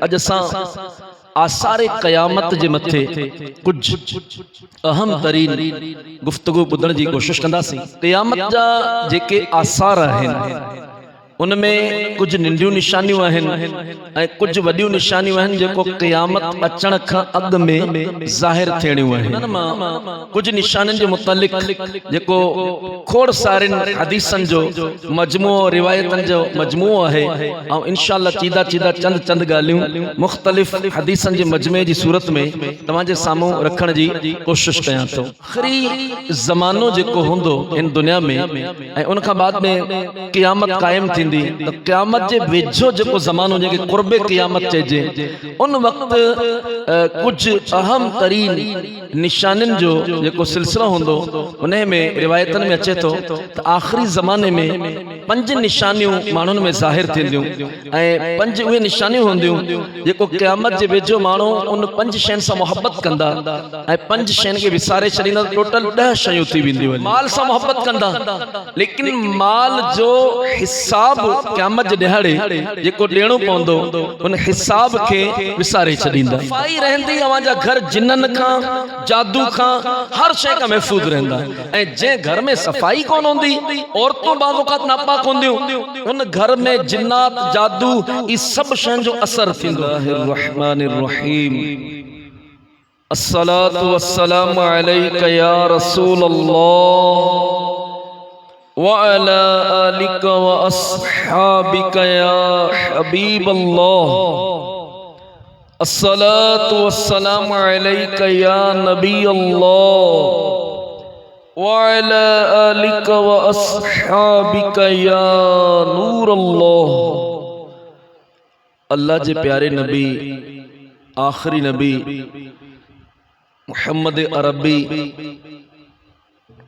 अज असां आसारे क़यामत जे मथे कुछ अहम तरीन गुफ्तगू ॿुधण जी कोशिश कंदासीं। क़यामत जा जेके आसार आहिनि उनमें कुछ नंढियूं निशानियूं आहिनि कुछ वॾियूं निशानियूं आहिनि जेको क़यामत अचण खां अॻु में ज़ाहिर थियणियूं आहिनि। कुछ निशाननि जे मुतालिक जेको खोड़ सारिन हदीसनि जो मजमूओ रिवायतनि जो मजमूओ आहे ऐं इंशाअल्लाह चीदा चीदा चंद चंद ॻाल्हियूं मुख़्तलिफ़ हदीसनि जे मजमे जी सूरत में तव्हांजे साम्हूं रखण जी कोशिश कयां थो। आख़िरी ज़मानो जेको हूंदो हिन दुनिया में ऐं उन खां बाद में क़यामत क़ाइम थींदी त क़यामत जे वेझो जेको ज़मानो जेके क़ुर्बे क़यामत चइजे उन वक़्तु कुछ अहम तरीन निशानिन जो जेको सिलसिलो हूंदो उन में रिवायतन में अचे थो त आख़िरी ज़माने में 5 निशानियूं माण्हुनि में ज़ाहिर थींदियूं ऐं 5 उहे निशानियूं हूंदियूं जेको क़यामत जे वेझो माण्हू उन 5 शयुनि सां मोहब्बत कंदा ऐं 5 शयुनि खे विसारे छॾींदा। टोटल 10 शयूं थी वेंदियूं। माल सां मोहब्बत कंदा लेकिन माल जो हिसाब क़यामत जे ॾिहाड़े जेको ॾियणो पवंदो उन हिसाब खे विसारे छॾींदा। सफ़ाई रहंदी अवांजा घर जिन्ननि खां जादू खां हर शइ खां महफ़ूज़ रहंदा ऐं जंहिं घर में सफ़ाई कोन हूंदी औरतूं बावक़ात नापाक हूंदियूं उन घर में जिन्नात जादू ई सभु शयुनि जो असर थींदो। रहमानिर्रहीम अस्सलातु वस्सलामु अलैका या रसूल अल्लाह व अला आलिका व अस्हाबिका या हबीब अल्लाह। अस्सलातु वस्सलामु अलैका या नबी अल्लाह व अला आलिका व अस्हाबिका या नूर अल्लाह। अल्लाह जे प्यारे नबी आखिरी नबी मुहम्मद अरबी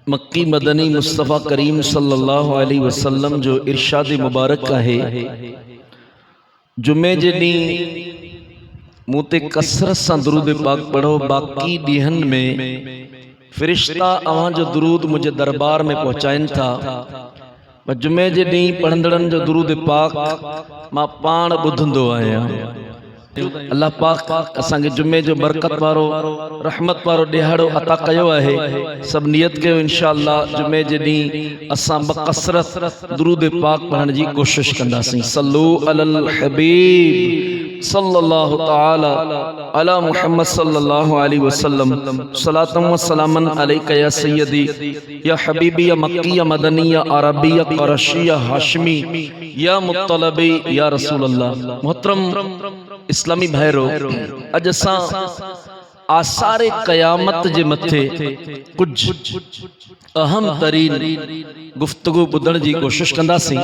मक्की मदनी मुस्तफ़ा करीम सल्लल्लाहु अलैहि वसल्लम जो इरशाद मुबारक है जुमे जे ॾींहुं मूं ते कसरत सां दुरूद पाक पढ़ो। बाक़ी ॾींहंनि में फ़रिश्ता अव्हां जो दुरूद मुझे दरबार में पहुंचाइन था पर जुमे जे ॾींहुं पढ़ंदड़नि जो दुरूद पाक मां पाण ॿुधंदो आहियां। अल्लाह पाक असांखे जुमे जो बरकत वारो रहमत वारो ॾिहाड़ो अता कयो आहे। सभु नियत कयो इंशाअल्लाह जुमे जे ॾींहुं असां बकसरत दुरूद पाक पढ़ण जी कोशिश कंदासीं। सल्लू अलल हबीब सल्लल्लाहु तआला अला मुहम्मद सल्लल्लाहु अलैहि वसल्लम सलातम व सलामन अलैका या सय्यदी या हबीबी या मक्की या मदनी या अरबी या क़ुरैशी या हाशमी या मुत्तलबी या रसूल अल्लाह। मोहतरम इस्लामी भाइरो अज असां आसारे क़यामत जे मथे कुछ अहम तरीन गुफ्तगू ॿुधण जी कोशिश कंदासीं।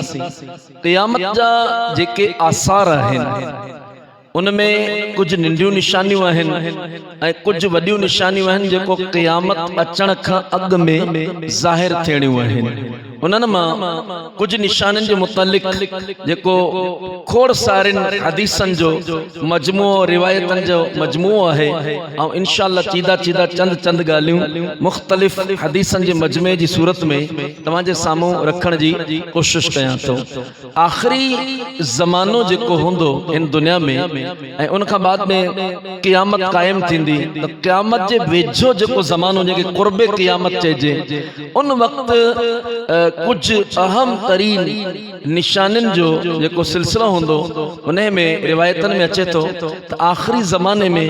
क़यामत जा जेके आसार आहिनि उनमें कुछ नंढियूं निशानियूं आहिनि ऐं कुछ वॾियूं निशानियूं आहिनि जेको क़यामत अचण खां अॻु में ज़ाहिर थियणियूं आहिनि। उन्हनि मां कुछ निशाननि जे मुतालिक जेको खोड़ सारिन हदीसनि जो मजमूओ रिवायतनि जो मजमूओ आहे ऐं इंशाअल्लाह चीदा चीदा चंद चंद ॻाल्हियूं मुख़्तलिफ़ हदीसनि जे मजमे जी सूरत में तव्हांजे साम्हूं रखण जी कोशिश कयां थो। आख़िरी ज़मानो जेको हूंदो हिन दुनिया में ऐं उन खां बाद में क़यामत क़ाइम थींदी त क़यामत जे वेझो जेको ज़मानो जेके क़ुर्बे क़यामत चइजे उन वक़्तु कुछ अहम तरीन निशानिन जो जेको सिलसिलो हूंदो उन में रिवायतन में अचे थो त आख़िरी ज़माने में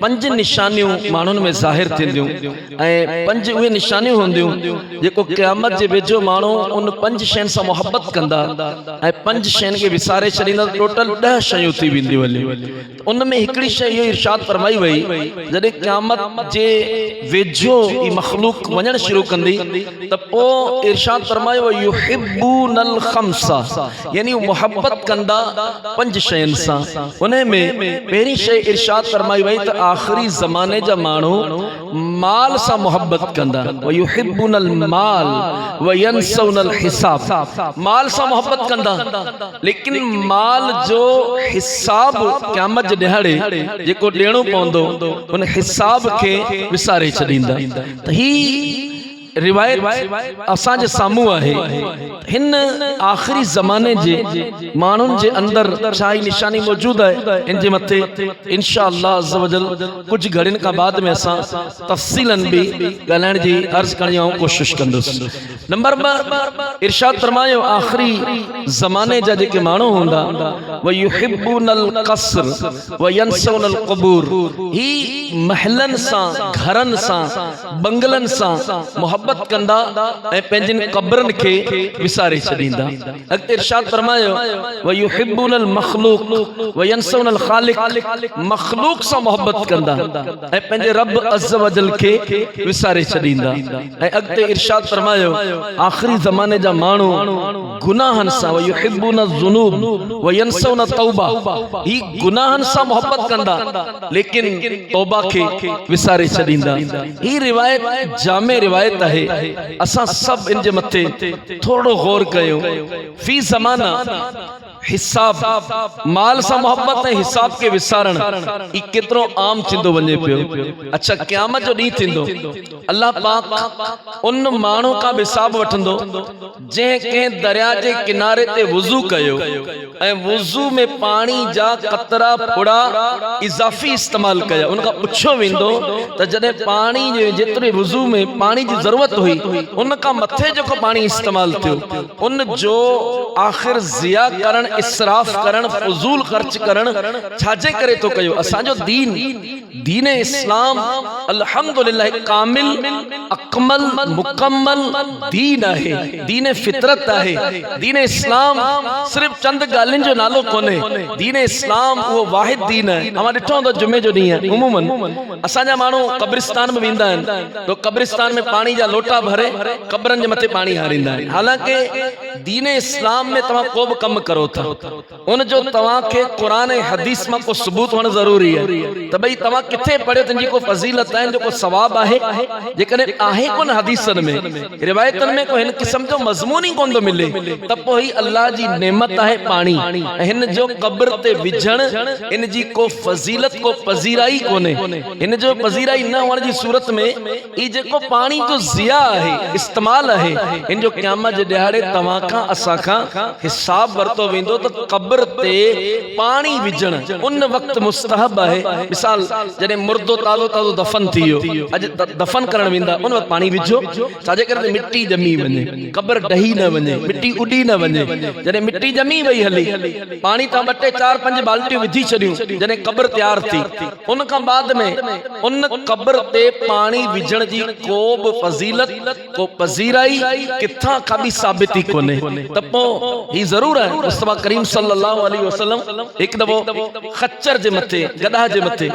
5 निशानियूं माण्हुनि में ज़ाहिर थींदियूं ऐं 5 उहे निशानियूं हूंदियूं जेको क़यामत जे वेझो माण्हू उन 5 शयुनि सां मोहब्बत कंदा ऐं 5 शयुनि खे विसारे छॾींदा। टोटल 10 शयूं थी वेंदियूं हलियूं। उन में हिकिड़ी शइ इहो इरशाद फरमाई वई जॾहिं क़यामत जे वेझो ई मख़लूक वञणु शुरू कंदी त पोइ इरशाद फरमायो युहिब्बूनल खम्सा यानी मोहब्बत कंदा 5 शयुनि सां। उन में पहिरीं शइ इरशाद फरमाई वई त आख़िरी ज़माने जा माण्हू माल सां मोहब्बत कंदा व युहिब्बूनल माल व यनसौनल हिसाब। माल सां मोहब्बत कंदा लेकिन माल जो हिसाब क़यामत जे ॾिहाड़े जेको ॾियणो पवंदो उन हिसाब खे विसारे छॾींदा। त ही रिवायत असांजे साम्हूं आहे। हिन आख़िरी ज़माने जे माण्हुनि जे अंदर छा ई निशानी मौजूद है, इन जे मथे इंशा अल्लाह अज़्ज़ व जल कुछ घड़िन का बाद में असां तफ़सीलन भी ॻाल्हाइण जी अर्ज़ करण जी कोशिश कंदुसि। नंबर 2 इरशाद फरमायो आख़िरी ज़माने जा जेके माण्हू हूंदा व युहिब्बुनल क़स्र व यंसौनल क़ुबूर, ही महलन सां घरन सां बंगलन सां मोहब्बत कंदा ऐं पंहिंजनि क़ब्रनि खे विसारे छॾींदा। अॻिते इरशाद फरमायो व युहिब्बुनल मख़लूक़ व यंसौनल ख़ालिक़, मख़लूक़ सां मोहब्बत कंदा ऐं पंहिंजे रब अज़्ज़ व जल खे विसारे छॾींदा। ऐं अॻिते इरशाद फरमायो आख़िरी ज़माने जा माण्हू गुनाहनि सां व युहिब्बुनल ज़ुनूब व यंसौन तौबा, ही गुनाहनि सां मोहब्बत कंदा लेकिन तौबा खे विसारे छॾींदा। ही रिवायत जामे रिवायत है, असां सब इन जे मथे थोड़ो गौर कयूं। फी ज़माना हिसाब माल सां मोहब्बत ऐं हिसाब के विसारण ई केतिरो आम थींदो वञे पियो। अच्छा क़यामत जो ॾींहुं थींदो, अल्लाह पाक उन माण्हू खां हिसाब वठंदो जंहिं कंहिं दरिया जे किनारे ते वुज़ू कयो ऐं वुज़ू में पानी जा कतरा फुड़ा इज़ाफ़ी इस्तेमाल कया। उनखां पुछो वेंदो त जॾहिं पानी जे जेतिरे वुज़ू में पानी जी ज़रूरत हुई उन खां मथे जेको पानी इस्तेमाल थियो उन जो आख़िर ज़िया करण, इसराफ करण, फजूल खर्च करण छाजे करे तो कयो। असांजो दीन दीन इस्लाम अल्हम्दुलिल्लाह कामिल अकमल मुकम्मल दीन है, दीन फितरत है। दीन इस्लाम सिर्फ चंद गालिन जो नालो कोने, दीन इस्लाम वो वाहिद दीन है। हमारे ॾिठो तो जुमे जो ॾींहुं है उमूमन असांजा माण्हू कब्रिस्तान में वेंदा आहिनि तो कब्रिस्तान में पानी जा लोटा भरे कब्रनि जे मथे पानी हारींदा आहिनि। हालांकि दीन इस्लाम में तव्हां को बि कमु करो था उन जो तव्हांखे क़ुरान ऐं हदीस मां को सबूत हुअणु ज़रूरी है त भई तव्हां किथे पढ़ियो तुंहिंजी को फज़ीलत आहे, जो को सवाब आहे। जेकॾहिं आहे कोन हदीसनि में रिवायतनि में को हिन क़िस्म जो मज़मून ई कोन थो मिले त पोइ ही अल्लाह जी नेमत आहे पानी, ऐं हिन जो क़ब्र ते विझण इन जी को फज़ीलत को पज़ीराई कोन्हे। हिन जो पज़ीराई न हुअण जी सूरत में ई जेको पानी जो ज़िया आहे इस्तेमाल आहे इन जो क़यामत जे ॾियारे तव्हां खां असां खां हिसाब वरितो वेंदो त क़ब्र ते पानी विझण उन वक़्त मुस्तहब आहे। मिसाल जॾहिं मुर्दो ताज़ो ताज़ो दफ़न थी वियो, अॼु दफ़न करण वेंदा उन वक़्तु पानी विझो छाजे करे मिट्टी ॼमी वञे, क़ब्र ढही न वञे, मिट्टी उॾी न वञे। जॾहिं मिट्टी ॼमी वई हली पानी तां 2 टे 4 5 बाल्टियूं विझी छॾियूं, जॾहिं क़ब्र तैयार थी उन खां बाद में उन क़ब्र ते पानी विझण जी को बि फज़ीलत को पज़ीराई किथां खां बि साबित ई कोन्हे। त पोइ ही ज़रूर आहे मुस्तफ़ा करीम सल्लल्लाहु अलैहि वसल्लम हिकु दफ़ो खच्चर जे मथे गधा जे मथे,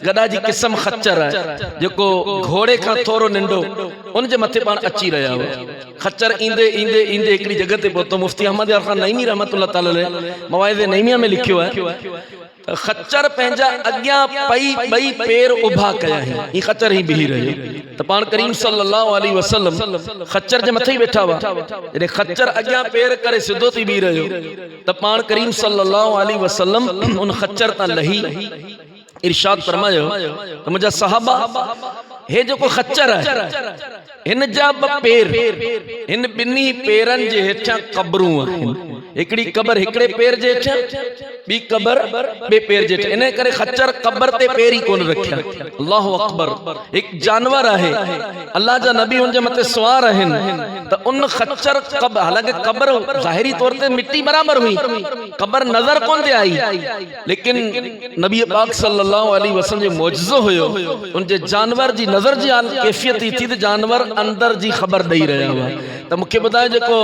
गधा जी क़िस्म खच्चर आहे जेको घोड़े खां थोरो नंढो उन जे मथे पाण अची रहिया हुआ। खच्चर ईंदे ईंदे ईंदे हिकिड़ी जॻह ते पहुतो। मुफ्ती अहमद यार ख़ान नईमी रहमतुल्लाह ताला अलैह मवाइज़ नईमिया में लिखियो आहे खच्चर पंहिंजा अॻियां ॿई पेर उभा कया आहिनि, ही खच्चर ही बीही रहियो त पाण करीम सल्लल्लाहु अलैहि वसल्लम खच्चर जे मथे ई वेठा हुआ। जॾहिं खच्चर अॻियां पेर करे सिधो थी बीही रहियो त पाण करीम सल्लल्लाहु अलैहि वसल्लम उन खच्चर तां लही इरशाद फरमायो त मुंहिंजा सहाबा हे जेको खच्चर आहे हिन जा 2 पेर, हिन ॿिन्ही पेरनि जे हेठां क़ब्रूं आहिनि। हिकिड़ी क़ब्र हिकिड़े पेर जे हेठां, ॿी क़ब्र ॿिए पेर जे हेठां। इन करे खच्चर क़ब्र ते पेर ई कोन रखिया। अल्लाहु अकबर, हिकु जानवर आहे, अल्लाह जा नबी उन जे मथे सवार आहिनि त उन खच्चर क़ब्र, हालांकि क़ब्र ज़ाहिरी तौर ते मिट्टी बराबर हुई, क़ब्र नज़र कोन ते आई, लेकिन नबी पाक सल्लल्लाहु अलैहि वसल्लम जो मौजज़ो हुयो उन जे जानवर जी नज़र जी कैफियत ई थी त जानवर अंदर जी ख़बर ॾेई रहिया हुआ। त मूंखे ॿुधायो जेको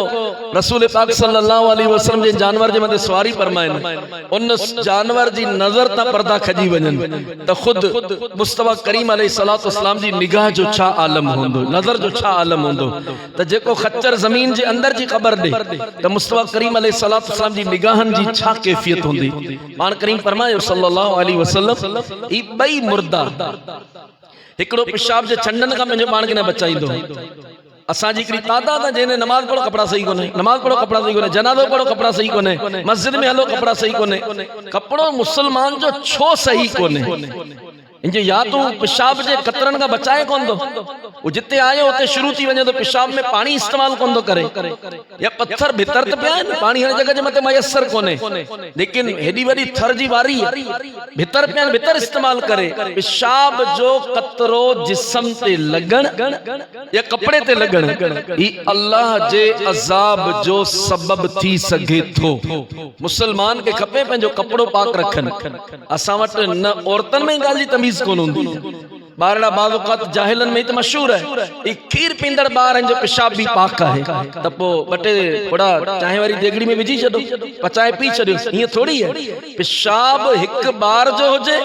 रसूल पाक सल्लल्लाहु अलैहि वसल्लम जे जानवर जे मथे सवारी फरमाइनि उन जानवर जी नज़र तां पर्दा खजी वञनि त ख़ुद मुस्तफ़ा करीम अलैहिस्सलातु वस्सलाम जी निगाह जो छा आलम हूंदो, नज़र जो छा आलम हूंदो। त जेको खच्चर ज़मीन जे अंदर जी ख़बर ॾे त मुस्तफ़ा करीम अलैहिस्सलातु वस्सलाम जी निगाहनि जी छा कैफियत हूंदी। पाण करीम फरमायो सल्लल्लाहु अलैहि वसल्लम ई 2 मुर्दा हिकिड़ो पेशाब जे छंडनि खां पंहिंजो पाण खे न बचाईंदो। असांजी हिकिड़ी तादाद आहे जंहिंने नमाज़ पढ़ो कपिड़ा सही कोन्हे, नमाज़ पढ़ो कपिड़ा सही कोन्हे, जनाज़ो पढ़ो कपिड़ा सही कोन्हे, मस्जिद में हलो कपिड़ा सही कोन्हे। कपिड़ो मुसलमान जो छो सही कोन्हे? इंजे या तो पेशाब जे कतरन का बचाए कोन दो, वो जिते आयो उते शुरू थी वने तो पेशाब में पानी इस्तेमाल कोन दो करे, या पत्थर भीतर तो पिया है पानी हर जगह जे मते मयसर कोने, लेकिन हेडी वडी थर जी वारी भीतर पिया भीतर इस्तेमाल करे। पेशाब जो कतरो जिस्म ते लगन या कपड़े ते लगन ई अल्लाह जे अजाब जो सबब थी सके थो। मुसलमान के खपे पंहिंजो कपड़ो पाक रखन। असां वट न औरतन में गाल जी तमीज कोन हुंदी, बारड़ा बाज़ औक़ात जाहिलन में तो मशहूर है ई खीर पींदड़ बार जो पेशाब भी पाक है त पो बटे थोड़ा चाहे वाली देगड़ी में विझी छडो पचाए पी छडो, ये थोड़ी है। पेशाब एक बार जो होजे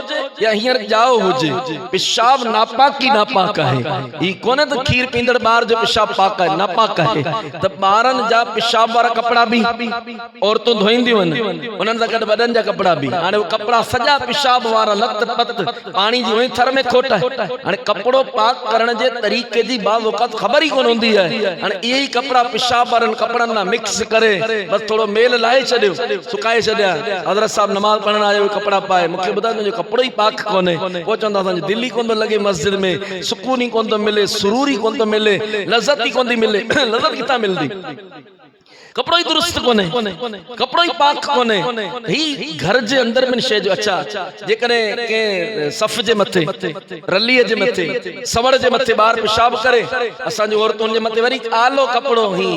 या हियर जाओ होजे, पेशाब नापाक की नापाक है। ई कोने तो खीर पींदड़ बार जो पेशाब पाक है नापाक है त बारन जा पेशाब वाला कपड़ा भी औरतों धोईंदियूं आहिनि, उन्हनि सां गॾु वॾनि जा कपड़ा भी। हाणे वो कपड़ा सॼा पेशाब वारा लत पत पानी जी वही थर में खोट है। हाणे कपड़ो पाक करण जे तरीके जी बाज़ औक़ात ख़बर ही कोन हुंदी है। हाणे इहे ही कपड़ा पेशाब वारन कपड़न ना मिक्स करे बस थोड़ो मेल लाए छड्यो सुकाए छड्या, हज़रत साहब नमाज पढ़ण आयो कपड़ा पाए मूंखे ॿुधायो मुंहिंजो कपड़ो ही पाक कोने, वो चवंदा असांजी दिल ही कोन थो लगे मस्जिद में, सुकून ही कोन थो मिले, सुरूर ही कोन थो मिले, लज़त ही कोन थी मिले। लज़त किथां मिलदी? कपड़ो ही दुरुस्त कोने, कपड़ो ही पाक कोने। ही घर जे अंदर में शे जो अच्छा जेकने के सफ जे मथे रलीअ जे मथे सवड़ जे मथे बार पेशाब करे, असां जो औरतुन जे मथे वरी आलो कपड़ो ही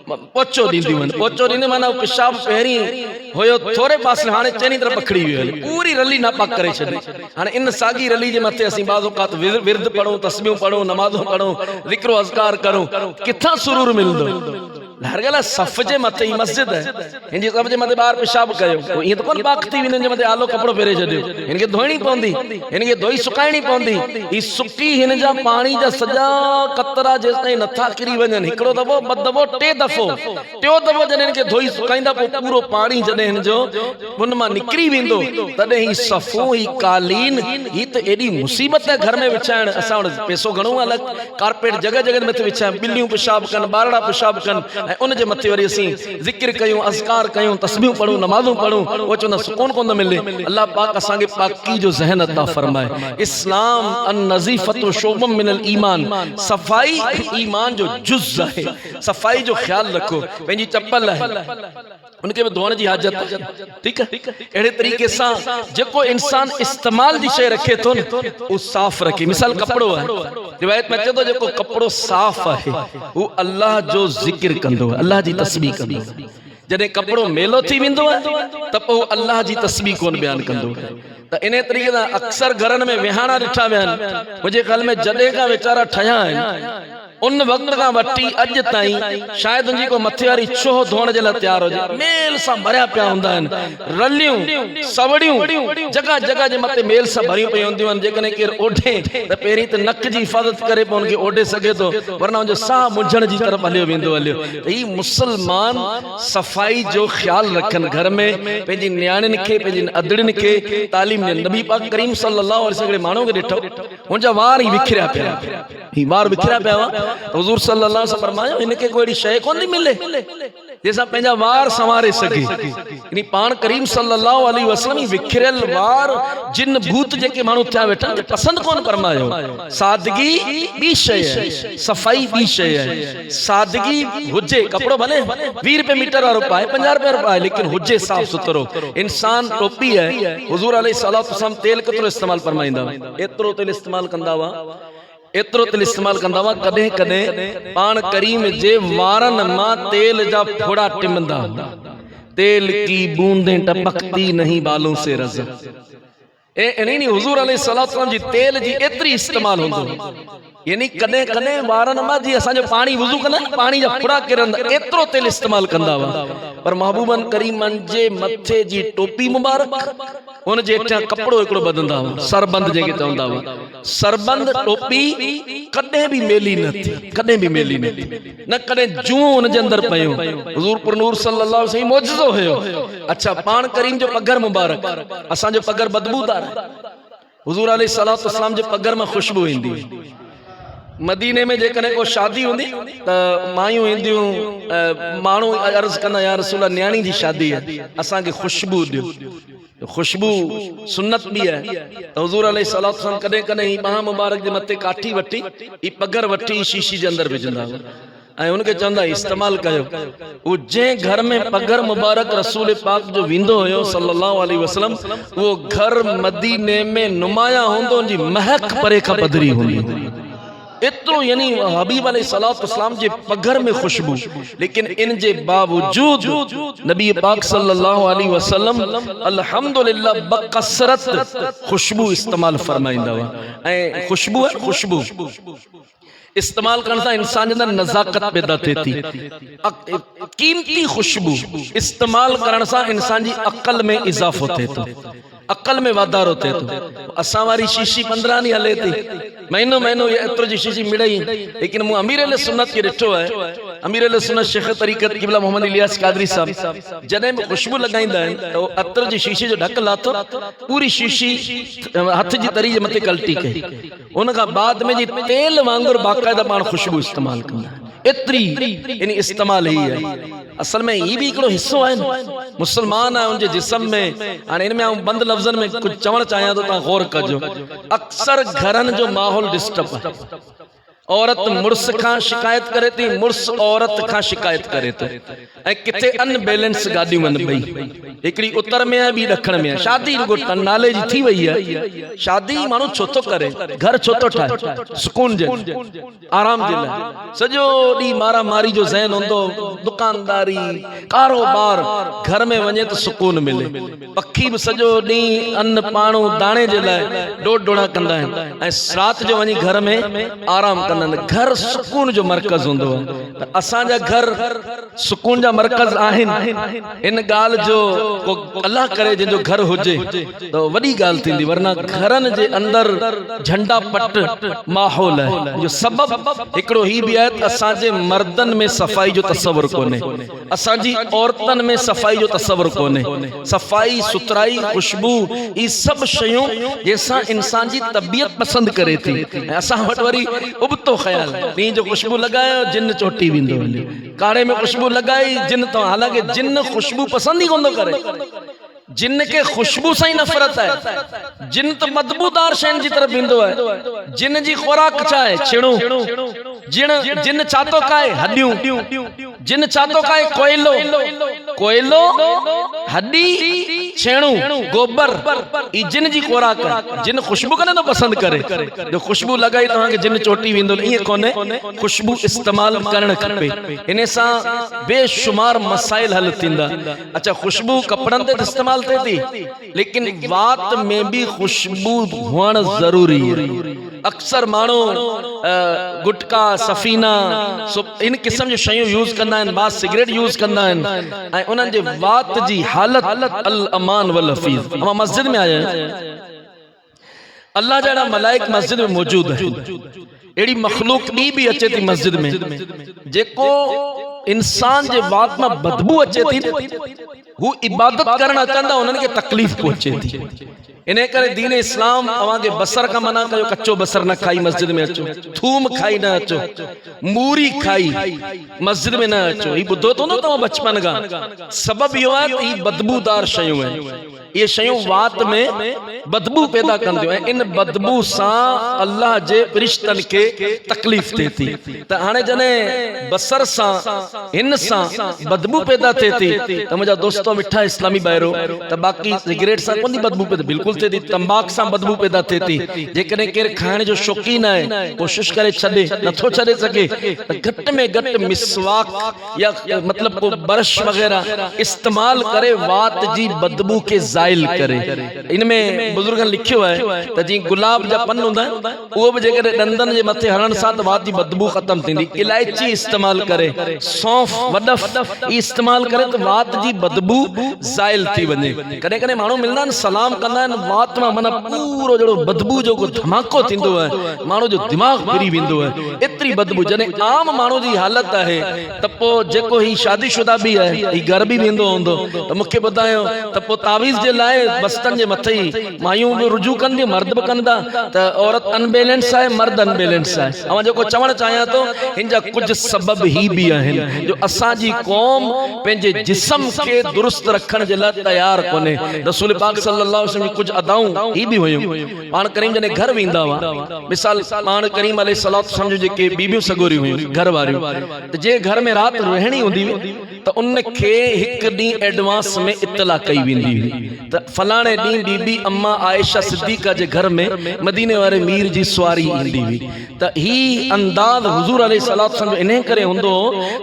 पोचो दींदियूं आहिनि। पोचो दींदे माना पेशाब पहिरीं हुयो थोरे पासे, हाणे चइनी तरफ़ पखड़ी वियो पूरी रली नापाक करे छॾी। हाणे इन साॻी रली जे मथे असीं बाज़ औक़ात विर्द पढ़ूं, तस्बीहूं पढ़ूं, नमाज़ूं पढ़ूं, ज़िक्र अज़कार करूं, किथां सुरूर मिलंदो? हर गल सफ़ जे मथे ही मस्जिद है, इनजे सफ़ जे मथे बाहर पेशाब कयो, ये तो कोन पाक थी वञे जे मथे आलो कपड़ो फेरे छॾियो, इनके धोइणी पवंदी, इनके धोई सुकाइणी पवंदी। ई सुकी हिन जा पानी जा सॼा कतरा जेस ताईं नथा किरी वञनि, हिकिड़ो दफ़ो ॿ दफ़ो टे दफ़ो टियों दफ़ो जॾहिं इनके धोई सुकाईंदा पोइ पूरो पानी जॾहिं हिन जो उन मां निकिरी वेंदो तॾहिं ही सफ़ो ही कालीन ही त एॾी मुसीबत है घर में विछाइण। असां वटि पैसो घणो अलॻि कारपेट जगह जगह मथे विछाइण, ॿिलियूं पेशाब कनि, ॿारड़ा पेशाब कनि, उन जे मथे वरी असीं ज़िक्र कयूं, अज़कार कयूं, तस्बीहूं पढ़ूं, नमाज़ूं पढ़ूं, वो चवंदा सुकून कोन मिले। अल्लाह पाक असांखे पाकी जो ज़हन अता फरमाए। इस्लाम अन नज़ीफ़तु शुअबम मिनल ईमान, सफ़ाई ईमान जो जुज़ है। सफ़ाई जो ख्याल रखो, पंहिंजी चप्पल है उनके भी धोने की हाजत, ठीक है। अड़े तरीके से जेको इंसान इस्तेमाल की शय रखे तो वो साफ रखे। मिसाल कपड़ो है, रिवायत में चलो जेको कपड़ो साफ है वो अल्लाह जो जिक्र कंदो, अल्लाह जी तस्बीह कंदो। जॾहिं कपड़ो मेलो थी वेंदो है त पोइ अल्लाह जी तस्बीह कोन बयान कंदो। त इन तरीक़े सां अक्सर घरनि में विहाणा ॾिठा विया आहिनि, मुंहिंजे ख्याल में जॾहिं खां वीचारा ठहिया आहिनि उन वक्त का वठी अज ताईं शायद उनजी को मथे वारी छोह धोण जे लाइ तैयार हो जाए, मेल सां भरिया पिया हूंदा आहिनि, रलियूं सवड़ियूं जगह जगह जे मथे मेल सां भरियूं पई हूंदियूं आहिनि। जेकॾहिं केरु ओढे त पहिरीं त नक जी हिफ़ाज़त करे पोइ उनखे ओढे सघे थो, वरना उनजो साह मुझण जी तरफ़ हलियो वेंदो हलियो। त ही मुसलमान सफ़ाई जो ख़्याल रखनि, घर में पंहिंजी नियाणियुनि खे पंहिंजी अदड़ियुनि खे तालीम ॾियनि। नबी पाक करीम सल्लल्लाहु अलैहि वसल्लम माण्हू खे ॾिठो हुनजा वार ई विखिरिया पिया, ही वार विखिरिया पिया हुआ। हुज़ूर सल्लल्लाहु अलैहि वसल्लम फरमायो इनके कोई शय कोन थी मिले जैसा पंहिंजा वार संवारे सके। यानी पाण करीम सल्लल्लाहु अलैहि वसल्लम विखिरियल वार जिन भूत जेके माण्हू थिया वेठा पसंद कोन फरमायो। सादगी ॿी शय है, सफ़ाई ॿी शय है। सादगी हुजे, कपड़ो भले 20 रुपए मीटर वारो पाए, 50 रुपए वारो पाए, लेकिन हुजे साफ सुथरो। इंसान टोपी है, हुज़ूर अलैहिस्सलातु वस्सलाम तेल केतिरो इस्तेमाल फरमाईंदा, एतिरो तेल इस्तेमाल कंदा हुआ, एतिरो तेल इस्तेमाल कंदा हुआ। कॾहिं कॾहिं पाण करीम जे वारनि मां तेल जा फोड़ा टिमंदा, तेल की बूंदें टपकती नहीं बालों से रज़ा। नहीं हुज़ूर अलैहिस्सलातु वस्सलाम जी तेल जी एतिरी इस्तेमाल हूंदो, यानी कॾहिं कॾहिं वारनि मां जीअं असांजो पाणी वुज़ू कंदा पाणी जा फुड़ा किरंदा, एतिरो तेल इस्तेमाल कंदा हुआ। पर महबूबन करीमन जे मथे जी टोपी मुबारक उन जे हेठां कपड़ो हिकिड़ो बधंदा हुआ, सरबंद जेके चवंदा हुआ। सरबंद टोपी कॾहिं बि मेली न थी, कॾहिं बि मेली न थी, न कॾहिं जूं हुन जे अंदरि पयूं। हुज़ूर पुर नूर सल्लल्लाहु अलैहि वसल्लम मौजज़ो हुयो। अच्छा, पाण करीम जो पगर मुबारक, असांजो पगर बदबूदार, हुज़ूर अलैहिस्सलातु वस्सलाम जे पगर में खुशबू ईंदी। मदीने में जेकॾहिं को शादी हूंदी त मायूं ईंदियूं, माण्हू अर्ज़ कंदा या रसूल न्याणी जी शादी है, असांखे खुशबू ॾियो। खुशबू सुन्नत भी है। तो हुजूर अलैहिस्सलातु वस्सलाम कदे कदे ही बाह मुबारक जे मथे काठी वठी ई पगर वठी शीशी जे अंदर विझंदा ऐं उनके चवंदा इस्तेमाल कयो। वो जे घर में पगर मुबारक रसूल पाक जो विंदो हुयो सल्लल्लाहु अलैहि वसल्लम, वो घर मदीने में नुमाया होंदो, उनजी महक परे का पदरी हुंदी। इतरो यानी हबीब अलैहिस्सलातु वस्सलाम जे पगर में खुशबू, लेकिन इन जे बावजूद नबी पाक सल्लल्लाहु अलैहि वसल्लम अल्हम्दुलिल्लाह बकसरत खुशबू इस्तेमाल फरमाइंदा हुआ। ऐं खुशबू है, खुशबू इस्तेमाल करने से इंसान अंदर नजाकत पैदा थी। कीमती खुशबू इस्तेमाल करने से इंसान जी अक्ल में इजाफो थे, तो अक्ल में वाधारो थे। तो असा वारी शीशी 15 नहीं हले थी, महीनो महीनो ये एतिरो जी शीशी मिड़ई। लेकिन मूं अमीर अहले सुन्नत के ॾिठो है, अमीर अहले सुन्नत शेख तरीक़त क़िबला मोहम्मद इलियास कादरी साहब जॾहिं बि खुशबू लगाईंदा आहिनि त अतर जी शीशी जो ढक लाथो, पूरी शीशी हथ जी तरी जे मथे कल्टी कई, उन खां बाद में जी तेल वांगुरु बाक़ायदा पाण खुशबू इस्तेमाल कंदा आहिनि। एतरी यानी इस्तेमाल ही है। असल में ये भी हिकिड़ो हिस्सो है, मुसलमान है उनके जिस्म में। हाणे इन में बंद लफ्ज़न में कुछ चवण चाहियां तो तव्हां गौर कजो। अक्सर घरन जो माहौल डिस्टर्ब है। औरत मुर्स का शिकायत करे थी, मुर्स औरत का शिकायत करे तो, किथे अनबैलेंस गाड़ियों मन बई, एकड़ी उत्तर में है बी दखण में है। शादी रुगो नाले जी थी वही है, शादी मानू छो तो करे, घर छो तो ठाए, सुकून जे आराम जे लाइ। सजो डी मारा मारी जो ज़हन होंदो, दुकानदारी कारोबार, घर में वने तो सुकून मिले। पखी भी सजो डी अन्न पाणो दाणे जे लाइ डोड़ डोड़ा कंदा आहिनि, ऐं रात जो वनी घर में आराम। घर सुकून जो मरकज होंदो है। असांजा घर सुकून जा मरकज आहिनि। इन गाल जो को अल्लाह करे जिन जो घर हुजे तो वडी गाल थींदी, वरना घरन जे अंदर झंडा पट माहौल है। जो सबब एकड़ो ही भी है, असांजे मर्दन में सफाई जो तस्वुर कोने, असांजी औरतन में सफाई जो तस्वुर कोने। सफाई सुथराई खुशबू ई सब शयूं जैसा इंसान जी तबीयत पसंद करे थी। असां वट वरी तो ख्याल नी जो खुशबू लगायो जिन चोटी विंदो, काड़े में खुशबू लगाई जिन तो, हालांकि जिन खुशबू पसंद ही कोन करे। जिन के खुशबू से ही नफरत है। जिन तो मदबूदार शैन जी तरफ विंदो है। जिन जी खुराक चाहे छिणू, जिन जिन चातो काए हड्डियूं, जिन चातो काए कोयलो, कोयलो हड्डी छेणू गोबर, ई जिन जी खुराक है। जिन खुशबू कने तो पसंद करे, जो खुशबू लगाई तो के जिन चोटी विंदो, ये कोने खुशबू इस्तेमाल करण खपे। इने सा बेशुमार मसाइल हल थिंदा। अच्छा, खुशबू कपड़न ते इस्तेमाल थी, लेकिन वात में भी खुशबू हुअण जरूरी है। अक्सर मानो गुटका सफीना इन किस्म जो शयूं यूज कंदा आहिनि, बाद सिगरेट यूज कंदा आहिनि, ऐं उन्हनि जे वात जी हालत अल अमान वल हफीज। हम मस्जिद में आया अल्लाह जड़ा मलाइक मस्जिद में मौजूद है। एड़ी मखलूक भी अचे थी मस्जिद में, जेको इंसान जे वात में बदबू अचे थी, वो इबादत करना चाहता, उन्होंने तकलीफ पहुंचे थी। इन्हें करे दीन इस्लाम अवांगे बसर का मना कयो, कच्चो बसर न खाई मस्जिद में अचो, थूम खाई न अचो, मूरी खाई मस्जिद में न अचो। ये बुद्धो तो न तो बचपन का सबब यो है, ये बदबूदार शयूं है। ये शयूं वात में बदबू पैदा कंदियूं हैं। इन बदबू सा अल्लाह जे फरिश्तन के तकलीफ थे थी। त हाणे जने बसर सा इन सा बदबू पैदा थे थी, त मुझा दोस्तों मिठा इस्लामी बायरो, त बाकी सिगरेट सा कोनी बदबू पैदा बिल्कुल थे थी, तंबाक सा बदबू पैदा थे थी। जेकॾहिं केर खाइण जो शौकीन है, कोशिश करे छॾे नथो छॾे सके, त घट में घट मिसवाक या मतलब को ब्रश वगैरह इस्तेमाल करे वात जी बदबू के जाइल करे। इनमें बुजुर्गन लिखियो है त जी गुलाब जा पन हुंदा वो भी जेकॾहिं डंदन जे मथे हणण सां त वात जी बदबू खत्म थींदी। इलायची इस्तेमाल करे, सौंफ वडफ इस्तेमाल करे त वात जी बदबू जाइल थी वञे। कॾहिं कॾहिं माण्हू मिलंदा आहिनि, सलाम कंदा आहिनि, वातमा माना पूरो जड़ो बदबू जो को धमाको थिंदो है मानो जो दिमाग फिरी विंदो है इतनी बदबू जने आम मानो जी हालत है त पो जेको ही शादीशुदा भी है ई घर भी वेंदो होंदो त मुखे बतायो त पो तावीज़ जे लाए बस्तन जे मथे मायूं भी रुजू कंदी मर्द भी कंदा त औरत अनबैलेंस है मर्द अनबैलेंस है अवा जेको चवण चाहया तो हिंजा कुछ सबब ही भी आहिन जो असा जी कौम पेंजे जिस्म के दुरुस्त रखण जे ला तैयार कोने रसूल पाक सल्लल्लाहु अलैहि वसल्लम कुछ अदाऊं ही भी हुयूं पाण करीम जने घर वेंदा वा मिसाल पाण करीम अलैहि सलात समझो जेके बीबियूं सगोरी हुयूं घर वारियूं त जे घर में रात रहणी हुंदी त उन खे हिक डी एडवांस में इत्तला कई वेंदी हुई त फलाणे डी बीबी अम्मा आयशा सिद्दीका जे घर में मदीने वारे मीर जी सवारी ईंदी हुई त ही अंदाज हुजूर अलैहि सलात वसल्लम इन्हे करे हुंदो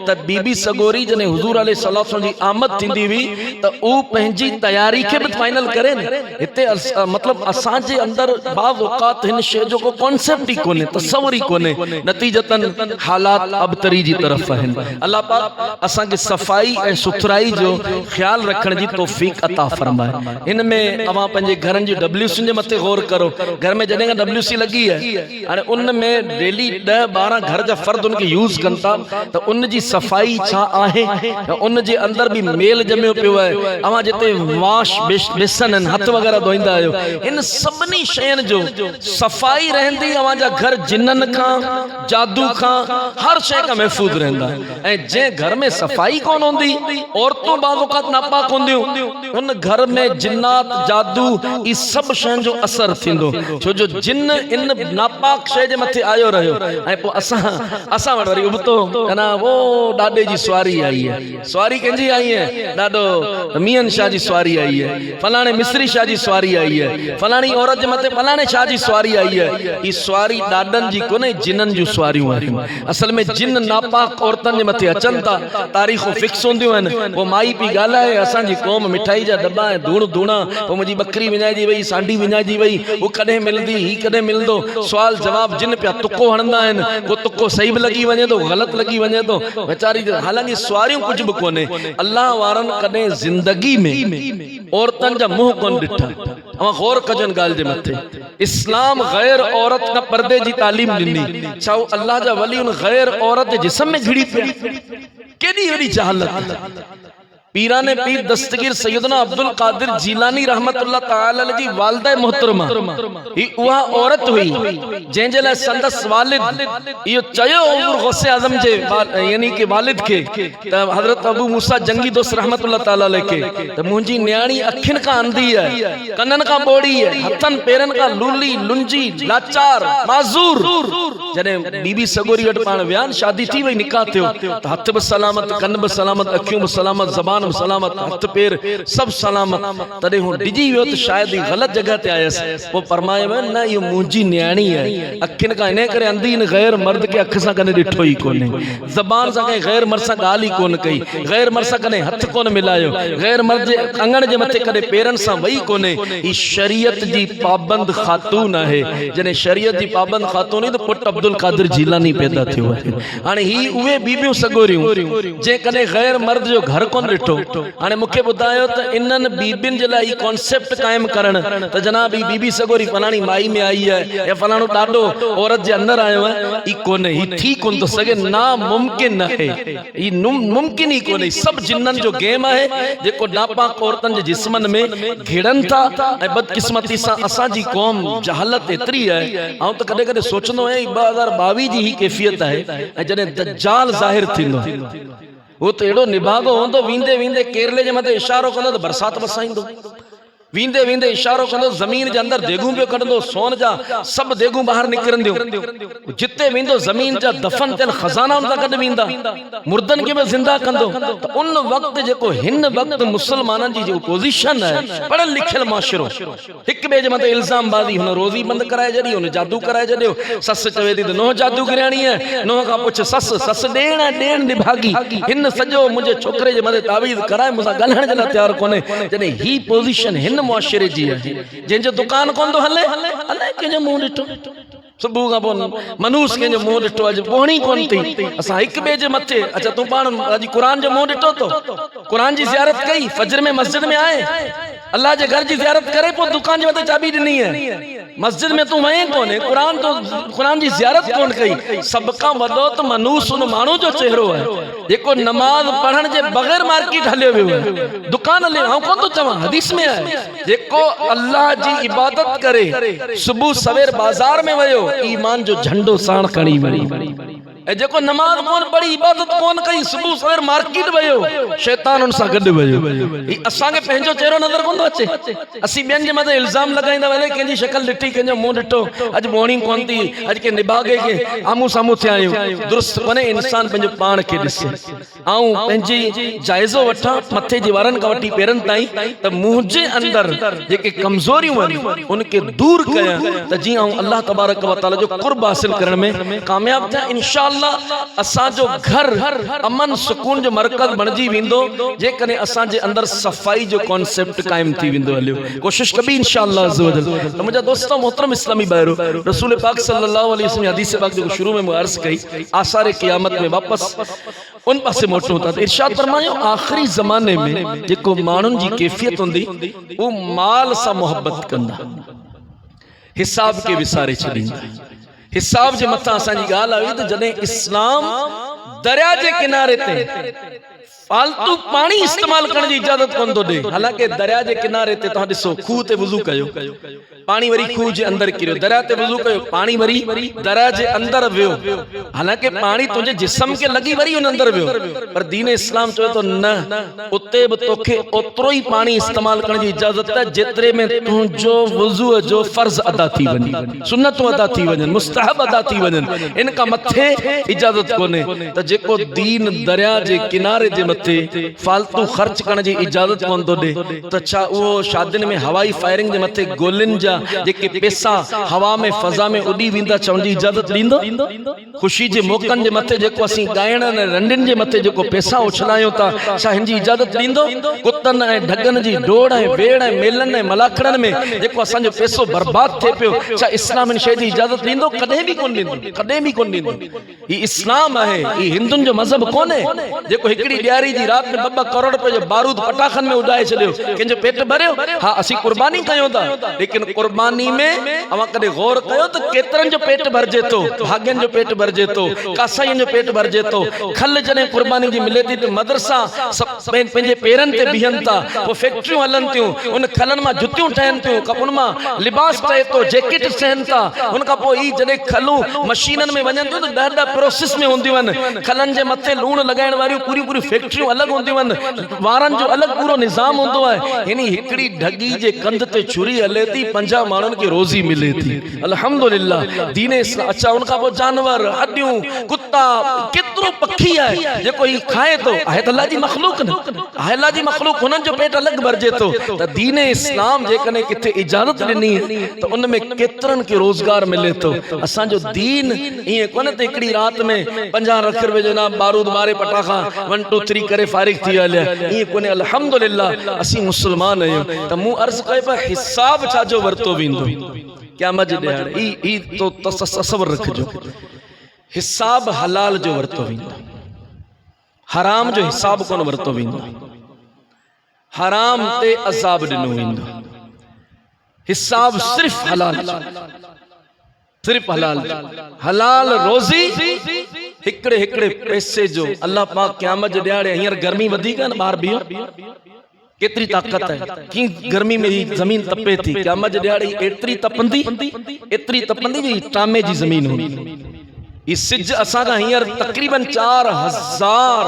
त बीबी सगोरी जने हुजूर अलैहि सलात वसल्लम जी आमद थींदी हुई त ऊ पंहिंजी तैयारी खे भी फाइनल करे न हिते मतलब असां जे अंदर बाज़ औक़ात हिन शइ जो को कॉन्सेप्ट ही कोने तसव्वुर ही कोने नतीजतन हालात अबतरी जी तरफ आहिन अल्लाह पाक असां के सफाई ए सुथराई जो ख्याल रखण जी तौफीक अता फरमाए इन में अवा पंजे घरन जी डब्ल्यूसी जे मथे गौर करो घर में जने डब्ल्यूसी लगी है अने उन में डेली 10-12 घर जा फर्द उनके यूज करता तो उन जी सफाई छा आहे उन जे अंदर भी मेल जम्यो पियो है अवा जते वाश बेसन हथ वगैरह धोईंदा आयो इन सबनी शयन जो सफाई रहंदी अवा जा घर जिन्नन का जादू का हर शय का महफूज रहंदा ए जे घर में सफाई कौन होंदी औरतों बाज़ नापाक होंदियूं उन घर में जिन्नात जादू ई सब शय जो असर थिंदो छो जो जिन्न इन नापाक शय जे मथे आयो रहियो ए पो असा वरी उबतो कना वो डाडे जी सवारी आई है सवारी कंजी आई है डाडो मियन शाह जी सवारी आई है फलाने मिस्री शाह जी सवारी आई है फलानी औरत जे मथे फलाने शाह जी सवारी आई है ई सवारी डाडन जी कोने जिन्नन जो सवारियूं आहिन असल में जिन नापाक औरतन जे मथे अचन ता तारीखो फिक्स होंदियूं आहिन वो माई पी गालाए असां जी कौम मिठाई जा डब्बा है धूण धूणा वो मुजी बकरी विञाइजी वई सांडी विञाइजी वई वो कदे मिलदी ही कदे मिलदो सवाल जवाब जिन पे तुक्को हणंदा आहिन को तुक्को सही भी लगी वने तो गलत लगी वने तो बेचारी हालांकि सवारियूं कुछ भी कोने अल्लाह वारन कदे जिंदगी में औरतन जा मुंह कोन डिठा अवा गौर कजन गाल जे मथे इस्लाम गैर औरत का पर्दे जी तालीम दिनी चाहो अल्लाह जा वली उन गैर औरत जिस्म में घिड़ी पे केडी वडी जहालत पीराने पीर दस्तगीर सैयदना अब्दुल कादिर जीलानी रहमतुल्लाह ताला अलैहि जी वालिदा मोहतरमा ही उहा औरत हुई जेंजे ला संदस वालिद यो चयो उमर गौसे आजम जे यानी के वालिद के त हजरत अबू मूसा जंगी दोस्त रहमतुल्लाह ताला अलैहि के त मुंजी न्याणी अखिन का अंधी है कनन का बोड़ी है हथन पेरन का लूली लुंजी लाचार माजूर जने बीबी सगोरी वट पाण व्यान शादी थी वई निकाह थियो त हथ ब सलामत कन ब सलामत अखियों ब सलामत जबान सलामत हथ पैर सब सलामत तदे हूं डिजी वियो तो शायद गलत जगह ते आयस वो फरमाए ना ये मुंजी न्याणी है अखिन का इने करे अंधी इन गैर मर्द के अख सा कने डिठो ही कोने जबान सा के गैर मर्द सा गाली कोन कई गैर मर्द सा कने हथ कोन मिलायो गैर मर्द जे अंगण जे मथे कदे पेरन सा वही कोने ई शरीयत जी पाबंद खातून है जने शरीयत जी पाबंद खातून तो पुट अब्दुल कादिर जीलानी पैदा थियो है हाने ही उवे बीबियों सगोरियूं जे कने गैर मर्द जो घर कोन डिठो हाने मुखे बुधायो त इनन बीबिन जे लाई कॉन्सेप्ट कायम करण त जनाब ई बीबी सगोरी फलानी माई में आई है या फलानो डाडो औरत जे अंदर आयो है ई कोने ही थी कोन तो सके ना मुमकिन है ई मुमकिन ही कोने सब जिन्नन जो गेम है जेको नापाक औरतन जे जिस्मन में घिड़न था ए बदकिस्मती सा असा जी कौम जहालत एतरी है आ तो कदे कदे सोचनो है 2022 जी ही कैफियत है जने दज्जाल जाहिर थिंदो वो तो एडो निभागो होंदो वींदे वींदे केरले जे मथे इशारो कंदो तो बरसात वसाईंदो वींदे वींदे इशारो कंदो जमीन जे अंदर देगू पे कढंदो सोन जा सब देगू बाहर निकरंदियो जिते वींदो जमीन जा दफन थियल खजाना उन कढ वींदा मुर्दन के में जिंदा कंदो तो उन वक्त जेको हिन वक्त मुसलमानन जी जो पोजीशन है पढ़ल लिखल माशरो हिक बे जे मते इल्जाम बाजी हुन रोजी बंद कराए जडी हुन जादू कराए जडियो सस चवे दी नो जादू करयाणी है नो का पुछ सस सस देण निभागी हिन सजो मुझे छोकरे जे मते तावीज कराए मुसा गलहण जना तैयार कोने जने ही पोजीशन हिन मुआशरे जी है जिन जो दुकान कोन तो हले हले के जो मुंह डिठो सुबह का बोन मनूस के जो मुंह डिठो आज पोणी कोन थी असा एक बे जे मथे अच्छा तू पाण आज कुरान जो मुंह डिठो तो कुरान जी ज़ियारत कई फजर में मस्जिद में आए अल्लाह जे घर जी ज़ियारत करे पोइ दुकान जे मथे चाबी ॾिनी है। मस्जिद में तू वहीं कोने, कुरान जी ज़ियारत कोन कई। सब का वॾो त मनूस उन माण्हू जो चेहरो है जेको नमाज पढ़ण जे बगैर मार्केट हलियो वियो है, दुकान हलियो। हाँ कोन तो चवां, हदीस में है जेको अल्लाह जी इबादत करे सुबह सवेर बाजार में वयो ईमान जो झंडो साण खणी वई। ए जेको नमाज कोन पढ़ी, इबादत कोन कई, सुबह सवेर मार्केट वयो, शैतान उन सां गॾु वयो। ई असां खे पंहिंजो चेहरो नज़र कोन थो अचे। असीं ॿियनि जे मथे इल्ज़ाम लॻाईंदा वञे, कंहिंजी शक्ल ॾिठी, कंहिंजो मुंहुं ॾिठो, अॼु मोणी कोन थी, अॼु के निभागे के आमू साम्हूं थिया आहियूं। दुरुस्त कोन्हे, इंसान पंहिंजो पाण खे ॾिसे। ऐं पंहिंजी जाइज़ो वठां मथे जे वारनि खां वठी पेरनि ताईं त मुंहिंजे अंदरि जेके कमज़ोरियूं आहिनि उनखे दूर कयां त जीअं आऊं अल्लाह तबारक व तआला जो क़ुर्ब हासिल करण में कामयाब थियां। इंशाअल्लाह असांजो घर अमन सुकून जो मरकज़ बणजी वेंदो जेकॾहिं असांजे अंदरि सफ़ाई जो कॉन्सेप्ट क़ाइमु थी वेंदो। हलियो कोशिश कबी इंशाअल्लाह अज़्ज़ व जल। त मुंहिंजा दोस्तों मोहतरम इस्लामी भाइरो, रसूल पाक सल्लल्लाहु अलैहि वसल्लम हदीस पाक जो शुरू में मैं अर्ज़ कई, आसार क़यामत में वापस उन पासे मोटूं था। इरशाद फरमायो आखिरी ज़माने में जेको माण्हुनि जी कैफियत हूंदी वो माल सां मोहब्बत कंदा, हिसाब के विसारे छॾींदा। हिसाब जे मथां असांजी ॻाल्हि आई त जॾहिं इस्लाम दरिया जे किनारे ते फालतू पानी इस्तेमाल करण जी इजाजत कोन थो ॾे। हालांकि दरिया जे किनारे ते तव्हां ॾिसो खूह ते वुज़ू कयो, पानी वरी खूह जे अंदरि किरियो, दरिया ते वुज़ू कयो, पानी वरी दरिया जे अंदरि वियो। हालांकि पानी तुंहिंजे जिस्म खे लॻी वरी उन अंदरि वियो, पर दीन इस्लाम चवे थो न, उते बि तोखे ओतिरो ई पानी इस्तेमाल करण जी इजाज़त आहे जेतिरे में तुंहिंजो वुज़ू जो फर्ज़ अदा थी वञे, सुन्नतूं अदा थी वञनि, मुस्तहब अदा थी वञनि। इन खां मथे इजाज़त कोन्हे। त जेको दीन दरिया जे किनारे जे मथे फालतू ख़र्च करण जी इजाज़त कोन थो ॾे, त छा उहो शादियुनि में हवाई फायरिंग जे मथे गोलियुनि जा जेके पैसा हवा में फ़ज़ा में उॾी वेंदा चवण जी इजाज़त ॾींदो? ख़ुशी जे मौक़नि जे मथे जेको असीं ॻाइण ऐं रंडियुनि जे मथे जेको पैसा उछलायूं था, छा हिन जी इजाज़त ॾींदो? कुतनि ऐं ढगनि जी डोड़ ऐं वेड़ ऐं मेलनि ऐं मलाखड़नि में जेको असांजो पैसो बर्बाद थिए पियो, छा इस्लाम इन शइ जी इजाज़त ॾींदो? कॾहिं बि कोन ॾींदो, कॾहिं बि कोन ॾींदो। ही इस्लाम आहे, ही हिंदुनि जो मज़हब कोन्हे जेको हिकिड़ी ॾियारी जी रात में 2-2 करोड़ रुपए जो बारूद पटाखनि में उॾाए छॾियो, कंहिंजो पेट भरियो। हाँ असीं कुर्बानी कयूं था, लेकिन कुर्बानी में अवां कॾहिं गौर कयो त केतिरनि जो पेट भरिजे थो, भाग्यनि जो पेट भरिजे थो, कासाईनि जो पेट भरिजे थो। खल जॾहिं कुर्बानी जी मिले थी त मदरसा पंहिंजे पेरनि ते बीहनि था, पोइ फैक्ट्रियूं हलनि थियूं, उन खलनि मां जुतियूं ठहनि थियूं, उन मां लिबास ठहे थो, जैकेट ठहनि था। उन खां पोइ ई जॾहिं खलूं मशीननि में वञनि थियूं त 10 प्रोसेस में हूंदियूं आहिनि। खलनि जे मथे लूणु लॻाइण वारियूं पूरी फैक्ट्रियूं अलॻि हूंदियूं आहिनि, वारनि जो अलॻि पूरो निज़ाम हूंदो आहे। हिन हिकिड़ी ढगी जे कंध ते छुरी हले थी, 50 माण्हुनि खे रोज़ी मिले थी, अल्हम्दुलिल्लाह। दीन इस्लाम। अच्छा उन खां पोइ जानवर, हॾियूं, कुत्ता, केतिरो पखी आहे जेको ही खाए थो, आहे त अल्लाह जी मख़लूक न, आहे अल्लाह जी मख़लूक, हुननि जो पेट अलॻि भरिजे थो। त दीन इस्लाम जेकॾहिं किथे इजाज़त ॾिनी त उन में केतिरनि खे रोज़गार मिले थो। असांजो दीन ईअं कोन्हे त हिकिड़ी राति में 50 लख रुपए जो नाम बारूद मारे पटाखा 1 2 3 करे फारिग थी हलिया, ईअं कोन्हे। अल्हम्दुलिल्लाह असीं मुस्लमान आहियूं। त मूं अर्ज़ कयो पिया हिसाब छाजो वरितो वेंदो क़यामत जे ॾियारे। ई तो तसव्वुर रखिजो, हिसाब हलाल जो वरितो वेंदो, हराम जो हिसाब कोन वरितो वेंदो। हराम ते अज़ाब ॾिनो वेंदो, हिसाब सिर्फ़ हलाल, सिर्फ़ हलाल। हलाल रोज़ी हिकिड़े पैसे जो। अल्लाह पाक क़यामत जे ॾियारे, हींअर गर्मी वधीक आहे न, ॿाहिरि बीहो, केतिरी ताक़त है, की गर्मी में ही जमीन तपे थी। क़यामत जे ॾियारे एतिरी तपंदी जी टामे जी ज़मीन हुई। ही सिज असां खां हींअर तक़रीबन 4000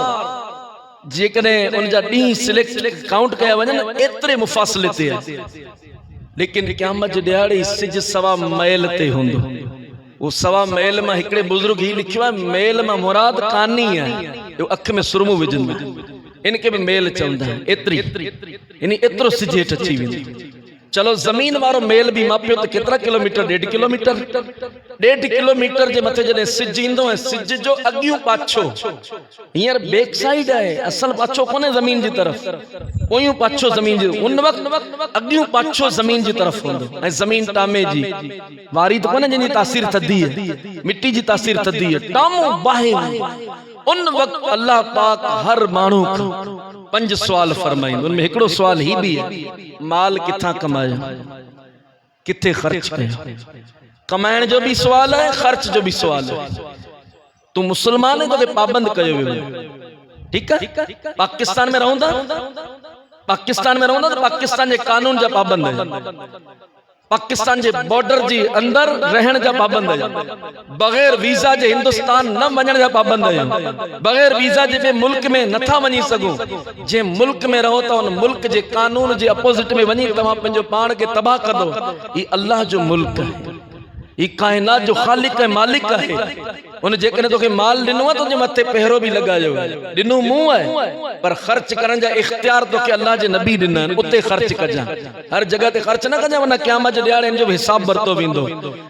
जेकॾहिं उन जा ॾींहं सिलेक्ट काउंट कया वञनि एतिरे मुफ़ासिले ते आहे, लेकिन क़यामत जे ॾियारे सिज सवा मैल ते हूंदो। वो सवा मैल मां हिकिड़े बुज़ुर्ग ही लिखियो आहे, मैल मां मुराद कानी आहे, जो अख में सुरमो विझंदो, इनके भी मेल चवंदा आहिनि। एतिरी यानी एतिरो सिज हेठि अची वेंदो। चलो ज़मीन वारो मेल भी मापियो तो केतिरा किलोमीटर? 1.5 किलोमीटर। 1.5 किलोमीटर जे मथे जॾहिं सिज ईंदो आहे, सिज जो अॻियूं पाछो हींअर बैक साइड आहे, असल पाछो कोन्हे ज़मीन जी तरफ़, पोयूं पाछो ज़मीन जी। उन वक़्तु अॻियूं पाछो ज़मीन जी तरफ़ हूंदो ऐं ज़मीन टामे जी वारी त कोन्हे जंहिंजी तासीर थधी आहे, मिट्टी जी तासीर थधी आहे, टामो बाहि उन वक्त अल्लाह पाक हर मानू 5 सवाल फरमाइंदो। उनमें हिकड़ो सवाल ही भी है, माल किथा कमायो, किथे खर्च कयो। कमाइण जो भी सवाल है, खर्च जो भी सवाल है। तू मुसलमान है तो पाबंद कयो वियो, ठीक है। पाकिस्तान में रहूंदा, पाकिस्तान में रहूंदा तो पाकिस्तान के कानून जा पाबंद है। पाकिस्तान जे बॉर्डर जी अंदर रहण जा पाबंद है। बगैर वीजा जे हिंदुस्तान न वञण जा पाबंद है। बगैर वीजा जे मुल्क में नथा वञी सगो। जे मुल्क में रहो तो उन मुल्क जे कानून जे अपोजिट में वञी तमा पंजो पाण के तबाह कर दो। ये अल्लाह जो मुल्क है, ये कायनात जो खालिक है, मालिक है। उन जेकने तोखे माल दिनो है तो मथे पहरो भी लगायो, दिनो मुंह है, पर खर्च करन जा इख्तियार तो के अल्लाह जे नबी दिना उते खर्च कजा। हर जगह ते खर्च ना कजा, वरना क़यामत जे ॾियारे इन जो हिसाब भरतो विंदो।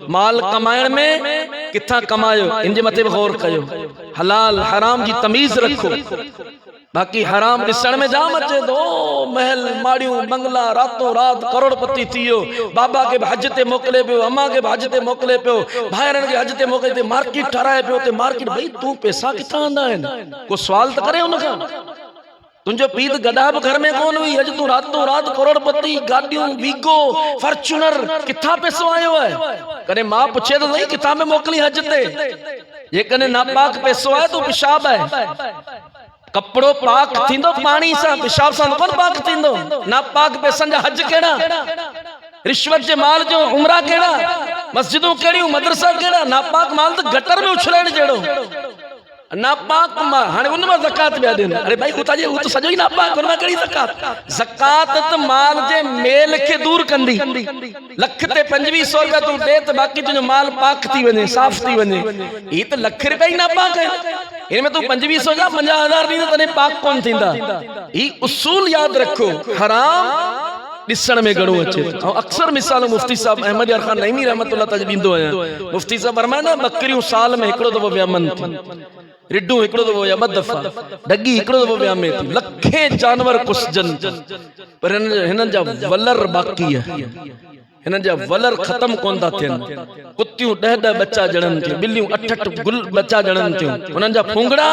माल कमाइण में किथा कमायो इन जे मथे गौर कयो। हलाल हराम जी तमीज रखो। बाकी हराम ॾिसण में जाम अचे थो, महल माड़ियूं बंगला, रातों रात करोड़पति थियो, बाबा के हज ते मोकले पियो, अम्मा के हज ते मोकले पियो, भाइरनि के हज ते मोकले पियो, मार्केट ठाराए पियो। ते मार्केट भाई तू पैसा किथां आंदा आहिनि, को सवाल त करे उन खां। तुंहिंजो पीउ त गॾा बि घर में कोन हुई, अॼु तूं रातों रात करोड़पति, गाॾियूं, वीगो, फॉर्च्यूनर, किथां पैसो आयो आहे। कॾहिं मां पुछे त सही किथां में मोकली हज ते। जेकॾहिं नापाक पैसो आहे तूं पिशाब आहे। कपड़ो पाक थींदो पानी सां, पिशाब सां कोन पाक थींदो। नापाक पैसनि जा हज केड़ा, रिश्वत जे माल जो उमरा केड़ा, मस्जिदों केड़ियूं, मदरसा केड़ा। नापाक माल तो गटर में उछलण जेड़ो। नापाक माल हाने उन में ज़कात बि ॾियनि। अरे भाई उता जे तो सजो ही नापाक, उन में कहिड़ी ज़कात। ज़कात त माल जे मेल के दूर कंदी। लख ते 2500 रुपया तू दे त बाकी तुझो माल पाक थी वने, साफ थी वने। ई त लख रुपया ही नापाक है। इनमें तू 2500 जा 50,000 दी तने पाक कोन थींदा। ई उसूल याद रखो। हराम ॾिसण में घणो अचे। अक्सर मिसाल मुफ्ती साहब अहमद यार खान नईमी रहमतुल्लाह तज ॾींदो आहियां। मुफ्ती साहब फरमाइंदा बकरियूं साल में हिकिड़ो दफ़ो वियामनि थी, रिड्डू हिकिड़ो दफ़ो या ॿ दफ़ा, डगी हिकिड़ो दफ़ो वियामे थी। लखे जानवर कुसजन, पर हिननि जा वलर बाक़ी आहे। हिननि जा वलर ख़त्म कोन था थियनि। कुतियूं 10-10 बच्चा ॼणनि थियूं, ॿिलियूं 8-8 गुल बच्चा ॼणनि थियूं। हुननि जा फुंगड़ा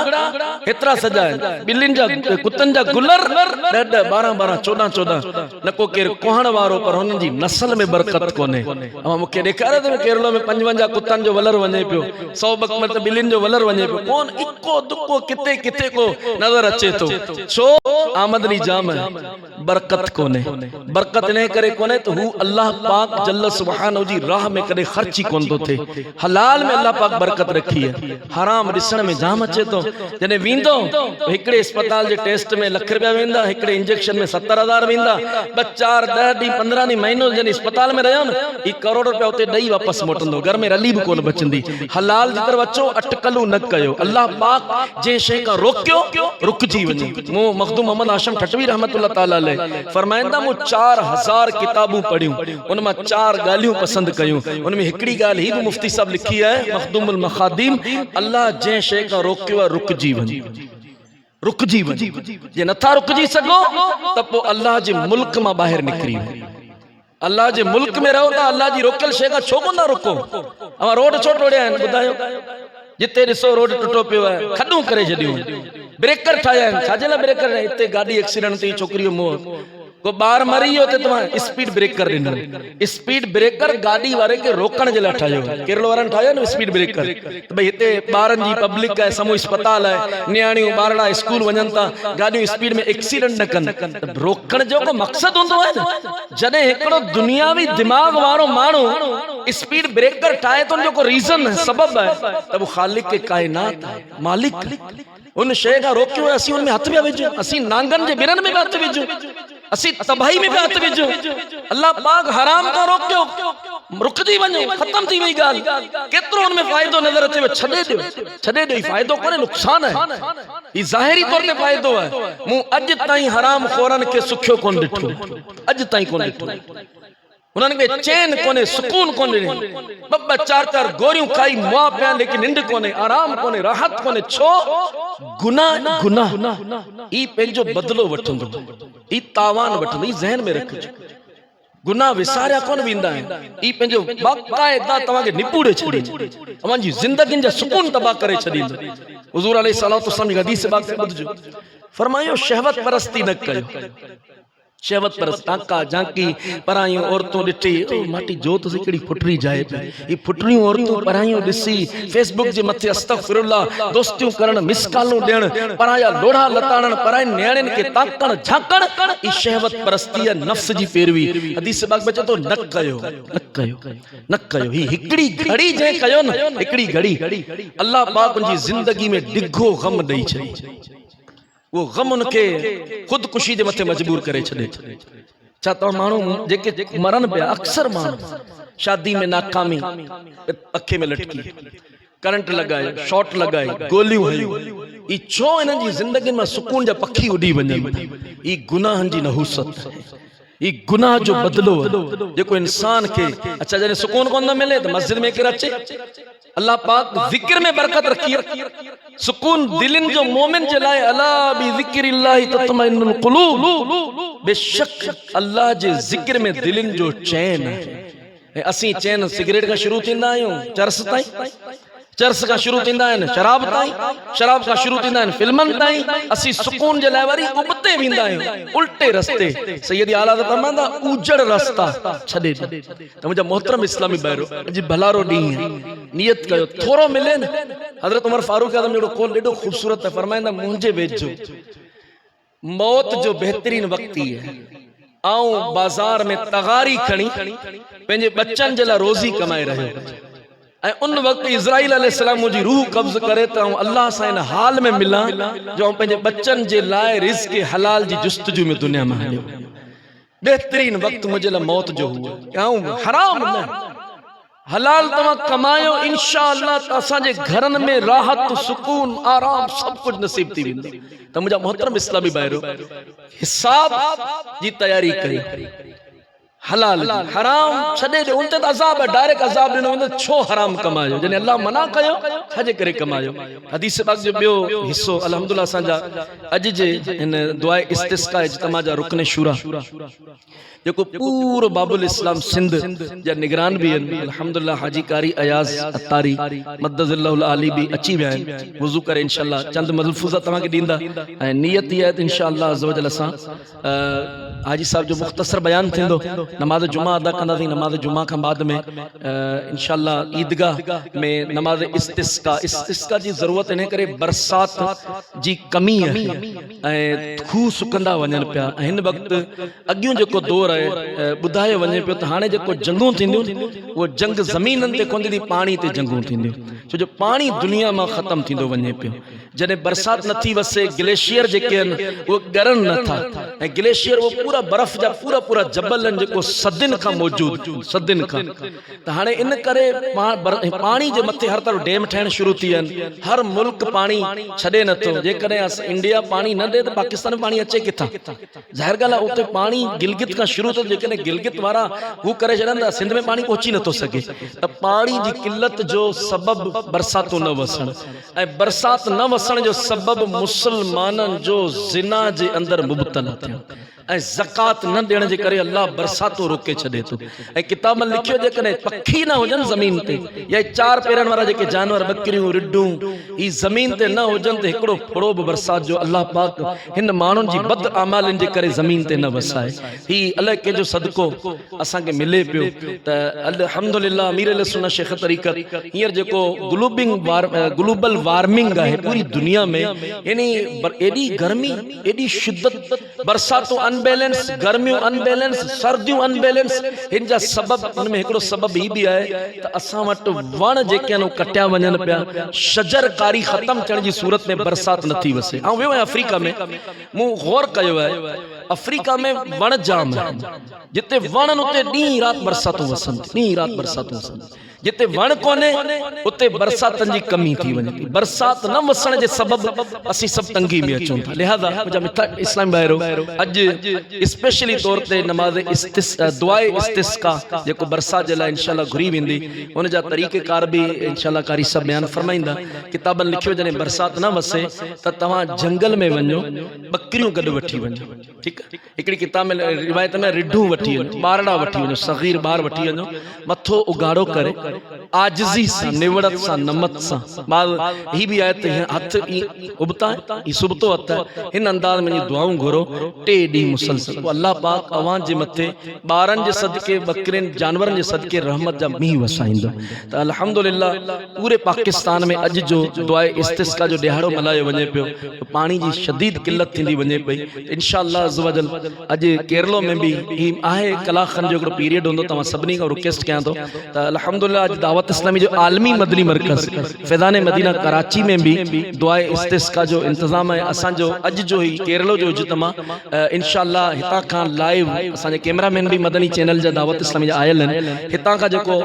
एतिरा सॼा आहिनि, ॿिलियुनि जा कुतनि जा गुलर 10-10 12-12 14-14। न को केरु कोहण वारो, पर हुननि जी नस्ल में बरकत कोन्हे। मूंखे ॾेखारे त केरल में 55 कुतनि जो वलर वञे पियो, 100 मत ॿिलियुनि जो वलर वञे पियो। कोन इको दुको किथे किथे को नज़र अचे थो। छो आमदनी जाम है, बरकत कोन्हे। बरकत इन करे कोन्हे त हू अल्लाह पाक जल्ल सुब्हानहू जी राह में कदे खर्ची कोन तो थे। हलाल में अल्लाह पाक बरकत रखी है। हराम ॾिसण में जाम अचे तो। जने वींदो हिकड़े अस्पताल जे टेस्ट में लाख रुपया वेंदा, हिकड़े इंजेक्शन में 70,000 वेंदा। 4 10 डी 15 डी महीनो जने अस्पताल में रहयो न, ई करोड़ रुपया उते ॾई वापस मोटंदो, घर में रली भी कोन बचंदी। हलाल जी तरफ अचो, अटकलू न कयो। अल्लाह पाक जे शे का रोक्यो रुकजी वनी। मु मखदूम मोहम्मद हाशिम ठटवी रहमतुल्लाह ताला अलैह फरमाइंदा मु 4000 किताबूं पढ़ियूं, उन 4 गालियों पसंद कयूं। उनमें हिकड़ी गाल ही भी मुफ्ती साहब लिखी है, मखदूमुल मखादीम, अल्लाह जे शे का रोकियो रुक जीवन, रुक जीवन। जे नथा रुकजी सको त पो अल्लाह जे मुल्क मां बाहर निकरी। अल्लाह जे मुल्क में रहो ता अल्लाह जी रोकल शे का छो कोन रुको। अवा रोड छो टोड़िया आहिनि ॿुधायो। जिते ॾिसो रोड टुटो पियो आहे, खॾूं करे छॾियूं, ब्रेकर ठाहिया आहिनि। छाजे लाइ ब्रेकर? हिते गाॾी एक्सीडेंट थी, छोकिरी मोह को बार मरी वियो त तव्हां स्पीड ब्रेकर ॾिनो। स्पीड ब्रेकर गाड़ी वारे के रोकण जे लाइ ठाहियो। केरल वारनि ठाहियो न स्पीड ब्रेकर, त भई हिते ॿारनि जी पब्लिक आहे, समूह अस्पताल आहे, नियाणियूं ॿारड़ा स्कूल वञनि था, गाॾियूं स्पीड में एक्सीडेंट न कनि। रोकण जो को मक़सद हूंदो आहे न। जॾहिं हिकिड़ो दुनियावी दिमाग़ वारो माण्हू स्पीड ब्रेकर ठाहे तो उनजो को रीज़न है, सबब है, त वो खालिक के कायनात है, मालिक उन शे का रोकियो। असीं उन में हथ पिया विझूं, असीं नांगन जे बिरनि में हथ विझूं, असीं तबाही में हथ विझूं। अल्लाह पाक हराम का रोकियो, रुकजी वञो, खत्म थी वई गाल। केतिरो उन में फ़ाइदो नज़र अचे, छॾे ॾियो, छॾे ॾियो। फ़ाइदो कोन्हे, नुक़सान है। ई ज़ाहिरी तौर ते फ़ाइदो है। मूं अॼु ताईं हराम खोरन के सुखियो कोन ॾिठो, अॼु ताईं कोन ॾिठो। उन्हनि खे चैन कोन्हे, सुकून कोन्हे। 2-2 4-4 गोरियूं खाई मुआ पिया, लेकिन निंड कोन्हे, आराम कोन्हे, राहत कोन्हे। छो? गुनाह गुनाह ई पंहिंजो बदलो वठंदो, ई तावान वठंदो। ई ज़हन में रखिजो। गुनाह विसारिया कोन वेंदा आहिनि। ई पंहिंजो बाक़ायदा तव्हांखे निपूड़े छॾींदो, तव्हांजी ज़िंदगियुनि जा सुकून तबाह करे छॾींदो। हुज़ूर अलैहिस्सलातु वस्सलाम जी हदीस पाक से ॿुधजो, फरमायो शहवत परस्ती न कयो। शहवत परस्त आका झांकी परायूं औरतूं ॾिठी, माटी जोत से कहिड़ी फुटरी जाए पई। ई फुटरियूं औरतूं परायूं ॾिसी फेसबुक जे मथे अस्तगफिरुल्लाह दोस्तियूं करण, मिस कॉलूं ॾियण, पराया लोढ़ा लताड़न, परायनि न्याणियुनि खे ताकण झांकण, ई शहवत परस्ती आहे, नफ्स जी पैरवी। हदीस पाक में चए थो न कयो, न कयो, न कयो। ही हिकिड़ी घड़ी जंहिं कयो न, हिकिड़ी घड़ी अल्लाह पाक उनजी ज़िंदगी में डिघो गम ॾेई छॾी। वो गम उनके खुदकुशी जे मथे मजबूर करे छॾे। छा तव्हां माण्हू जेके मरन पिया, अक्सर माण्हू शादी में नाकामी, अखे में लटकी, करंट लगाए, शॉट लगाए, गोलियूं हयूं, ई छो इन्हनि जी ज़िंदगी में सुकून जा पखी उड़ी वञनि। ई गुनाहनि जी नहूसत, ई गुनाह जो बदलो जेको इंसान खे, अच्छा जॾहिं सुकून कोन थो मिले त मस्जिद में केरु अचे। अल्लाह पाक ज़िक्र में बरकत रखी, सुकून दिलिन जो मोमिन जे लाइ, अला बि ज़िक्रिल्लाहि तत्मइन्नुल क़ुलूब, बेशक अल्लाह जे ज़िक्र में दिलिन जो चैन आहे। असीं चैन सिगरेट का शुरू थींदा आहियूं चरस ताईं, चरस का शुरू थींदा आहिनि शराब ताईं, शराब का शुरू थींदा आहिनि फिल्मनि ताईं। असीं सुकून जे लाइ वरी उबते वेंदा आहियूं, उल्टे रस्ते। सैयदी आला हज़रत फरमाईंदा उजड़ रस्ता छॾे ॾे। त मुंहिंजा मोहतरम इस्लामी भाइरो, अॼु भलारो ॾींहुं आहे, नियत कयो थोरो मिले न। हज़रत उमर फारूक आज़म जो कौल ॾाढो ख़ूबसूरत आहे, फरमाईंदा मुंहिंजे वेझो मौत जो बेहतरीन वक़्त ई आहे, आऊं बाज़ार में तगारी खणी पंहिंजे बच्चनि जे लाइ रोज़ी कमाए रहियो, ऐं उन वक़्तु इज़राइल अलैहिस्सलाम मुंहिंजी रूह कब्ज़ करे त आऊं अल्लाह सां इन हाल में मिलां जो आऊं पंहिंजे बच्चनि जे लाइ रिज़्क़ हलाल जी जुस्तजू में दुनिया में हलियो। बेहतरीन वक़्तु मुंहिंजे लाइ मौत जो हुओ। आऊं हराम न, हलाल तव्हां कमायो, इंशाअल्लाह त असांजे घरनि में राहत, सुकून, आराम सभु कुझु नसीब थी वेंदो। त मुंहिंजा मोहतरम इस्लामी भाइरो, हिसाब जी तयारी कयो, हलाल हराम छॾे ॾियो। उन ते त अज़ाब आहे, डायरेक्ट अज़ाब ॾिनो वेंदो, छो हराम कमायो जॾहिं अल्लाह मना कयो, छाजे करे कमायो। हदीस पाक जो ॿियो हिसो अल्हम्दुलिल्लाह असांजा अॼु जे हिन दुआ इस्तिस्का इज्तिमा जा रुकन शूरा जेको पूरो बाबुल इस्लाम सिंध जा निगरान भी आहिनि, अल्हम्दुलिल्लाह हाजी कारी अयाज़ अत्तारी मद्दज़िल्लाहुल आली भी अची विया आहिनि। वुज़ू करे इंशाअल्लाह चंद मलफूज़ा तव्हांखे ॾींदा, ऐं नियत इहा आहे त इंशाअल्लाह अज़्ज़ व जल असां हाजी साहब जो मुख़्तसर बयान थींदो, नमाज़ जुमा अदा कंदासीं। नमाज़ जुमा खां बाद में इंशाअल्लाह ईदगाह में नमाज़ इस्तिस्का जी ज़रूरत इन करे बरसात जी कमी आहे ऐं खूह सुकंदा वञनि पिया। हिन वक़्तु अॻियूं जेको दौर आहे ॿुधायो वञे पियो त हाणे जेको जंगूं थींदियूं उहो जंग ज़मीननि ते कोन थींदी, पाणी ते जंगूं थींदियूं, छो जो पाणी दुनिया मां ख़तम थींदो वञे पियो। जॾहिं बरसात नथी वसे, ग्लेशियर जेके आहिनि उहे ॻरनि नथा, ऐं ग्लेशियर उहो पूरा बर्फ़ जा पूरा जबल आहिनि जेको सदियुनि खां मौजूदु, सदियुनि खां। त हाणे इन करे पाणी जे मथे हर तरफ़ डैम ठहिण शुरू थी विया आहिनि, हर मुल्क पाणी छॾे नथो। जेकॾहिं इंडिया पाणी न ॾे त पाकिस्तान में पाणी अचे किथां? ज़ाहिर ॻाल्हि आहे उते पाणी गिलगित खां शुरू थियो, जेकॾहिं गिलगित वारा हू करे छॾनि त सिंध में पाणी पहुची नथो सघे। त पाणी जी किल्लत जो सबबु बरसातूं न वसण, ऐं बरसात न वसण जो सबबु मुसलमाननि जो ज़िना जे अंदरि मुबतला थियणु ऐं ज़कात न ॾियण जे करे अल्लाह बरसातूं रोके छॾे थो। ऐं किताब में लिखियो जेकॾहिं पखी न हुजनि ज़मीन ते, या चार पेरनि वारा जेके जानवर बकरियूं रिढूं ही ज़मीन ते न हुजनि त हिकिड़ो फुड़ो बि बरसात जो अल्लाह पाक हिन माण्हुनि जी बद आमालनि जे करे ज़मीन ते न वसाए। ही अलाए कंहिंजो सदको असांखे मिले पियो। त अल्हम्दुलिल्लाह अमीर अहले सुन्नत शेख तरीक़त हींअर जेको ग्लोबल वार्मिंग आहे पूरी दुनिया में, यानी एॾी गर्मी, एॾी शिद्दत, बरसातूं अनबैलेंस, गर्मियूं अनबैलेंस, सर्दियूं अनबैलेंस, हिन जा सबब, हिन में हिकिड़ो सबब ही बि आहे त असां वटि वण जेके आहिनि कटिया वञनि पिया, शजरकारी ख़तम थियण जी सूरत में बरसात नथी वसे। ऐं वियो आहियां अफ्रीका में, मूं गौर कयो आहे अफ्रीका में वण जाम आहिनि, जिते वण उते ॾींहुं राति बरसातूं वसनि, ॾींहुं राति बरसातूं वसनि। जिते वण कोन्हे उते बरसातनि जी कमी थी वञे थी। बरसात न वसण जे सबब असीं सभु तंगी में अचूं था। लिहाज़ा मुंहिंजा मिठा इस्लामी भाइरो, अॼु स्पेशली तौर ते नमाज दुआए इस्तिस्का जेको बरसात जे लाइ इंशाअल्लाह घुरी वेंदी उन जा तरीक़ेकार भी इंशाअल्लाह कारी सब बयान फरमाईंदा। किताबन लिखियो जने बरसात न वसे त तव्हां जंगल में वञो बकरियूं गॾु वठी वञो। ठीक है, हिकिड़ी किताब में रिवायत में रिढूं वठी वञो, ॿारड़ा वठी वञो, सगीर ॿार वठी वञो, मथो उगाड़ो करे आजिज़ी सां निवड़त सां नमत सां ही भी आयत हथ उबता ही सुबतो हथ इन अंदाज में दुआऊं घुरो 3 ॾींहं मुसलसल। अल्लाह पाक अवां जे मथे ॿारनि जे सदके बकरिन जानवरनि जे सदके रहमत जा मींह वसाईंदो। त अल्हम्दुलिल्लाह पूरे पाकिस्तान में अज जो दुआए इस्तिस्का जो ॾिहाड़ो मल्हायो वञे पियो, पानी जी शदीद किल्लत थींदी वञे पई। इंशाअल्लाह अज़ वजल अज केरलो में भी ही आहे कलाकनि जो हिकिड़ो पीरियड हूंदो। तव्हां सभिनी खां रिक्वेस्ट कयां थो त अल्हम्दुलिल्लाह अज दावत इस्लामी जो आलमी मदनी मरकज़ फैज़ान मदीना कराची में भी दुआए इस्तिस्का जो इंतजाम है। असांजो अज जो ही केरलो जो इज्तिमा इंशाअल्लाह हितां खां लाइव असांजे कैमरामैन भी मदनी चैनल जा दावत इस्लामी जा आयल आहिनि। हितां खां जेको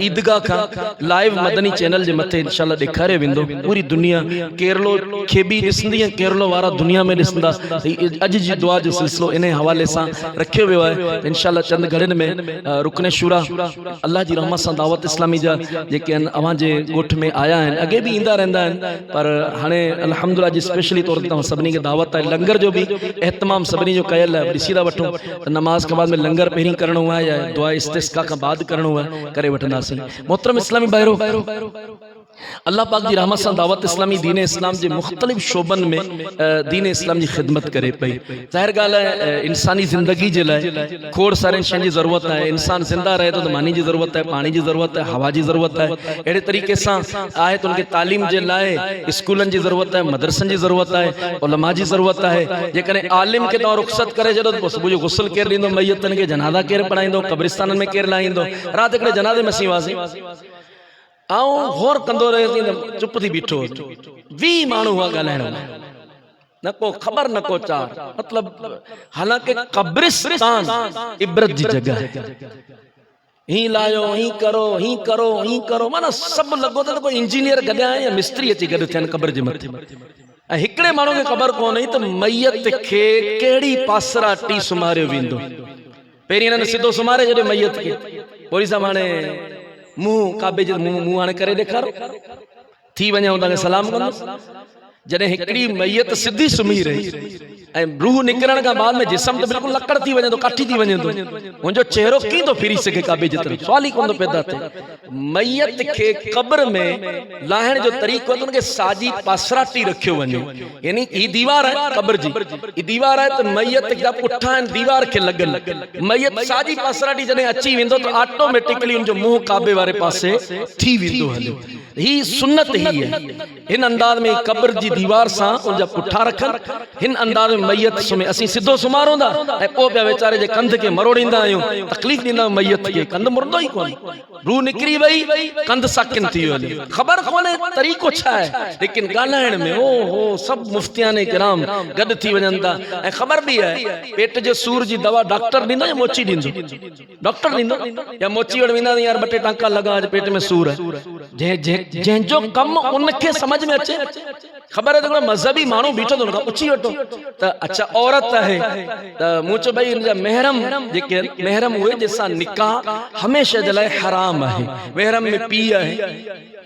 ईदगाह खां लाइव मदनी चैनल जे मथे इंशाअल्लाह ॾेखारियो वेंदो। पूरी दुनिया केरलो खे भी ॾिसंदी ऐं केरलो वारा दुनिया में ॾिसंदा। अज जी दुआ जो सिलसिलो इन हवाले सां रखियो वियो आहे। इंशाअल्लाह चंद घड़ियुनि में रुकने शुरा अल्लाह जी रहमत सां दावत इस्लामी जा जेके आहिनि अवां जे ॻोठ में आया आहिनि, अॻे भी ईंदा रहंदा आहिनि, पर हाणे अल्हम्दुलिल्लाह जी स्पेशली तौर ते तव्हां सभिनी खे दावत आहे। लंगर जो भी एहतमाम सभिनी जो कयल आहे, ॾिसी था वठूं त नमाज खां बाद में लंगर पहिरीं करणो आहे या दुआ इस्तिस्का खां बाद करणो आहे, करे वठंदासीं। मोहतरम इस्लामी भाइरो, अल्लाह पाक जी रहमत सां दावत इस्लामी दीन इस्लाम जे मुख्तलिफ शोबन में दीन इस्लाम जी खिदमत करे पई। ज़ाहिर ॻाल्हि आहे इंसानी ज़िंदगी जे लाइ खोड़ सारे शयुनि जी ज़रूरत है। इंसान ज़िंदा रहे तो मानी जी ज़रूरत है, पानी जी ज़रूरत है, हवा जी ज़रूरत है। अहिड़े तरीक़े सां आहे त उनखे तालीम जे लाइ स्कूलनि जी ज़रूरत है, मदरसनि जी ज़रूरत है, उलमा जी ज़रूरत है। जेकॾहिं आलिम खे तव्हां रुख़सत करे छॾो त पोइ सुबुह जो गुस्ल केरु ॾींदो, मैयतनि खे जनाज़ा केरु पढ़ाईंदो, क़ब्रिस्ताननि में केरु लाहींदो। राति हिकिड़े जनाज़े में असीं हुआसीं, आऊं होर कंदो रहियोसीं त चुप थी बीठो, 20 माण्हू हुआ ॻाल्हाइण न को ख़बर न को चार। मतलब हालांकि क़ब्रिस्तान इबरत जी जगह है। ही लायो, ही करो, ही करो, ही करो, माना सब लॻो त कोई इंजीनियर गॾिया या मिस्त्री अची गॾु थियनि क़ब्र जे मथे। ऐं हिकिड़े माण्हू खे ख़बर कोन्हे त मैयत खे कहिड़ी पासराटी सुम्हारियो वेंदो। पहिरीं हिननि सिधो सुम्हारे छॾियो मैयत खे, पोइ सां हाणे मुंहुं काबे जे मुंहुं हाणे करे ॾेखारो, थी वञे तव्हांखे सलाम कंदो। जॾहिं हिकिड़ी मैयत सिधी सुम्ही रही ऐं रूह निकिरण खां बाद में जिस्म त बिल्कुलु लकड़ थी वञे थो, काठी थी वञे थो, मुंहिंजो चेहरो कीअं थो फिरी सघे काबे जे तरफ़, सवाल ई कोन थो पैदा थिए। मैयत खे क़ब्र में लाहिण जो तरीक़ो त उनखे साॼी पासराटी रखियो वञे, यानी ही दीवार आहे क़ब्र जी, ही दीवार आहे त मैयत जा पुठा आहिनि दीवार खे लॻल। मैयत साॼी पासराटी जॾहिं अची वेंदो त ऑटोमेटिकली उनजो मुंहुं काबे वारे पासे थी वेंदो हले। ही सुन्नत ही है। हिन अंदाज में क़ब्र जी दीवार सां उनजा पुठा रखनि, हिन अंदाज में मैयत सुम्हे। असीं सिधो सुम्हारूं था ऐं पोइ पिया वेचारे जे कंध खे मरोड़ींदा आहियूं, तकलीफ़ ॾींदा आहियूं मैयत खे। कंध मुरंदो ई कोन, रूह निकिरी वई, कंध साकिन थी वियो हले। ख़बर कोन्हे तरीक़ो छा आहे, लेकिन ॻाल्हाइण में ओ हो सभु मुफ्तियाने किराम गॾु थी वञनि था। ऐं ख़बर बि आहे पेट जे सूर जी दवा डॉक्टर ॾींदो या मोची ॾींदो? डॉक्टर ॾींदो। या मोची वटि वेंदा यार 2 टे टांका लॻा, अॼु पेट में सूर आहे। जंहिंजो कमु उनखे समझ में अचे। ख़बर है तो मज़हबी माण्हू बीठो तो उनखां पुछी वठो त अच्छा औरत है त मूं चयो भई इनजा महरम जेके महरम हुए जंहिंसां निकाह हमेशा जे लाइ हराम है। महरम में पीउ आहे,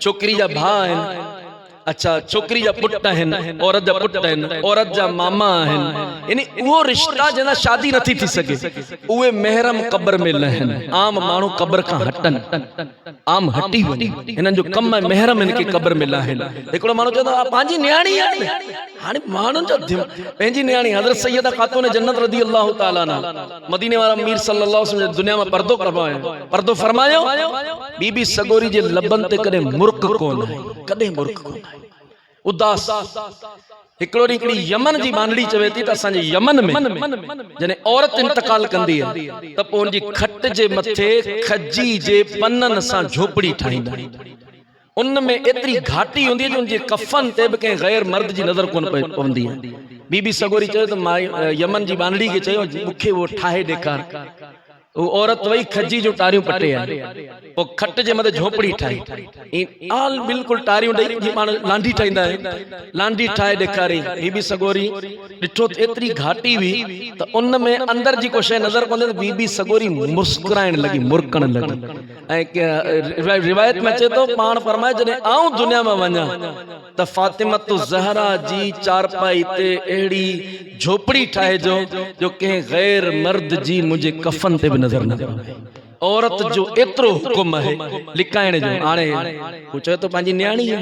छोकिरी जा भाउ आहिनि, अच्छा छोकरी जा पुट आहिनि, औरत जा पुट आहिनि, औरत जा मामा आहिनि, यानी उहो रिश्ता जंहिंसां शादी नथी थी सघे, उहे महरम क़ब्र में लहनि। आम माण्हू क़ब्र खां हटनि, आम हटी वञे। हिननि जो कमु आहे महरम हिनखे क़ब्र में लाहिनि। हिकिड़ो माण्हू चवंदो आहे पंहिंजी नियाणी आहे, हाणे माण्हुनि जो पंहिंजी नियाणी हज़रत सैयदा खातून जन्नत रज़ी अल्लाह ताला अन्हा मदीने वारा मीर सल्लल्लाहु अलैहि वसल्लम दुनिया में पर्दो फरमायो। बीबी सगोरी जे लबन ते कॾहिं मुर्क कोन आहे, कॾहिं मुर्क कोन आहे। उदास हिकिड़ो ॾींहुं हिकिड़ी यमन जी बांदड़ी चवे थी त असांजे यमन में जॾहिं औरत इंतकाल कंदी आहे त पोइ उनजी खट जे मथे खजी जे पननि सां झोपड़ी ठाहींदा आहिनि। उन में एतिरी घाटी हूंदी आहे जो उनजे कफन ते बि कंहिं गैर मर्द जी नज़र कोन पवंदी आहे। बीबी सगोरी चयो त मां यमन जी बांदड़ी खे चयो मूंखे उहो ठाहे ॾेखार। वो औरत वही खजी जो टारियूं पटे है वो खट जे मथे झोपड़ी ठाई आल बिल्कुल टारियूं ॾेई जी माण्हू लांडी ठाहींदा आहिनि लांडी ठाहे ॾेखारी बीबी सगोरी ॾिठो त एतिरी घाटी हुई त उन में अंदर जी को शइ नज़र कोन्हे त बीबी सगोरी मुस्कुराइण लॻी मुरकण लॻी ऐं रिवायत में अचे थो पाण फरमाए जॾहिं आऊं दुनिया में वञा त फातिमत ज़हरा जी चारपाई ते अहिड़ी झोपड़ी ठाहे जो कंहिं गैर मर्द जी मुझे कफन ते भी नजर न आवे औरत जो एतिरो हुकुम है लिकाइण जो हाणे को चए तो पंहिंजी न्याणी है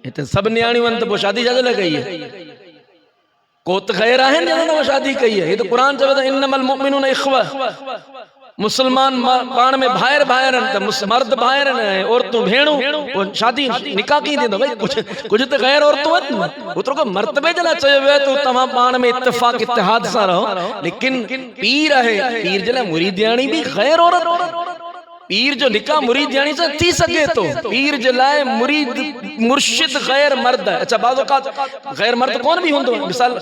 हिते सभु न्याणियूं आहिनि त पोइ शादी छाजे लाइ कई है को त गैर आहिनि जंहिं सां शादी कई है ये तो कुरान चवे तो इन्नमल मुमिनून इख्वा मुसलमान पाण में भाइर भाइर मर्द भाइर औरतूं भेणूं शादी निकाह कीअं थींदो भई कुछ त गैर औरतूं आहिनि ओतिरो को मर्तबे जे लाइ चयो वियो त तव्हां पाण में इत्तेफाक इत्तेहाद सां रहो लेकिन पीर आहे पीर जे लाइ मुरीदियाणी बि गैर औरत पीर जो निकाह मुरीदियाणी से थी सके तो पीर जे लाइ मुरीद मुर्शिद गैर मर्द है अच्छा बाज़ औक़ात गैर मर्द कौन भी हुंदो मिसाल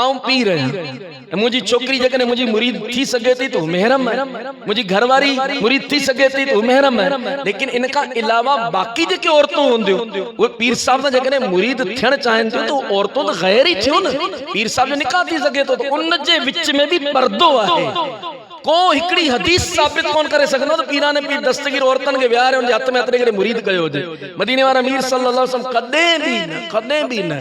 आऊं पीर आहियां मुंहिंजी छोकिरी जेकॾहिं मुंहिंजी मुरीद थी सके थी तो महरम है मुंहिंजी घरवारी मुरीद थी सके थी तो महरम है लेकिन इन खां अलावा बाक़ी जेके औरतूं हूंदियूं उहे पीर साहब सां जेकॾहिं मुरीद थियण चाहिनि थियूं तो औरतूं त गैर ई थियूं न पीर साहब जो निकाह थी सके तो उन जे विच में भी पर्दो आहे को हिकड़ी हदीस साबित कोन करे सघंदो त पीराने पीर दस्तगीर औरतन के विहारे उनके हथ में हथ करे मुरीद कयो हुजे मदीने वारा मीर सल्लल्लाहु अलैहि वसल्लम कदे भी न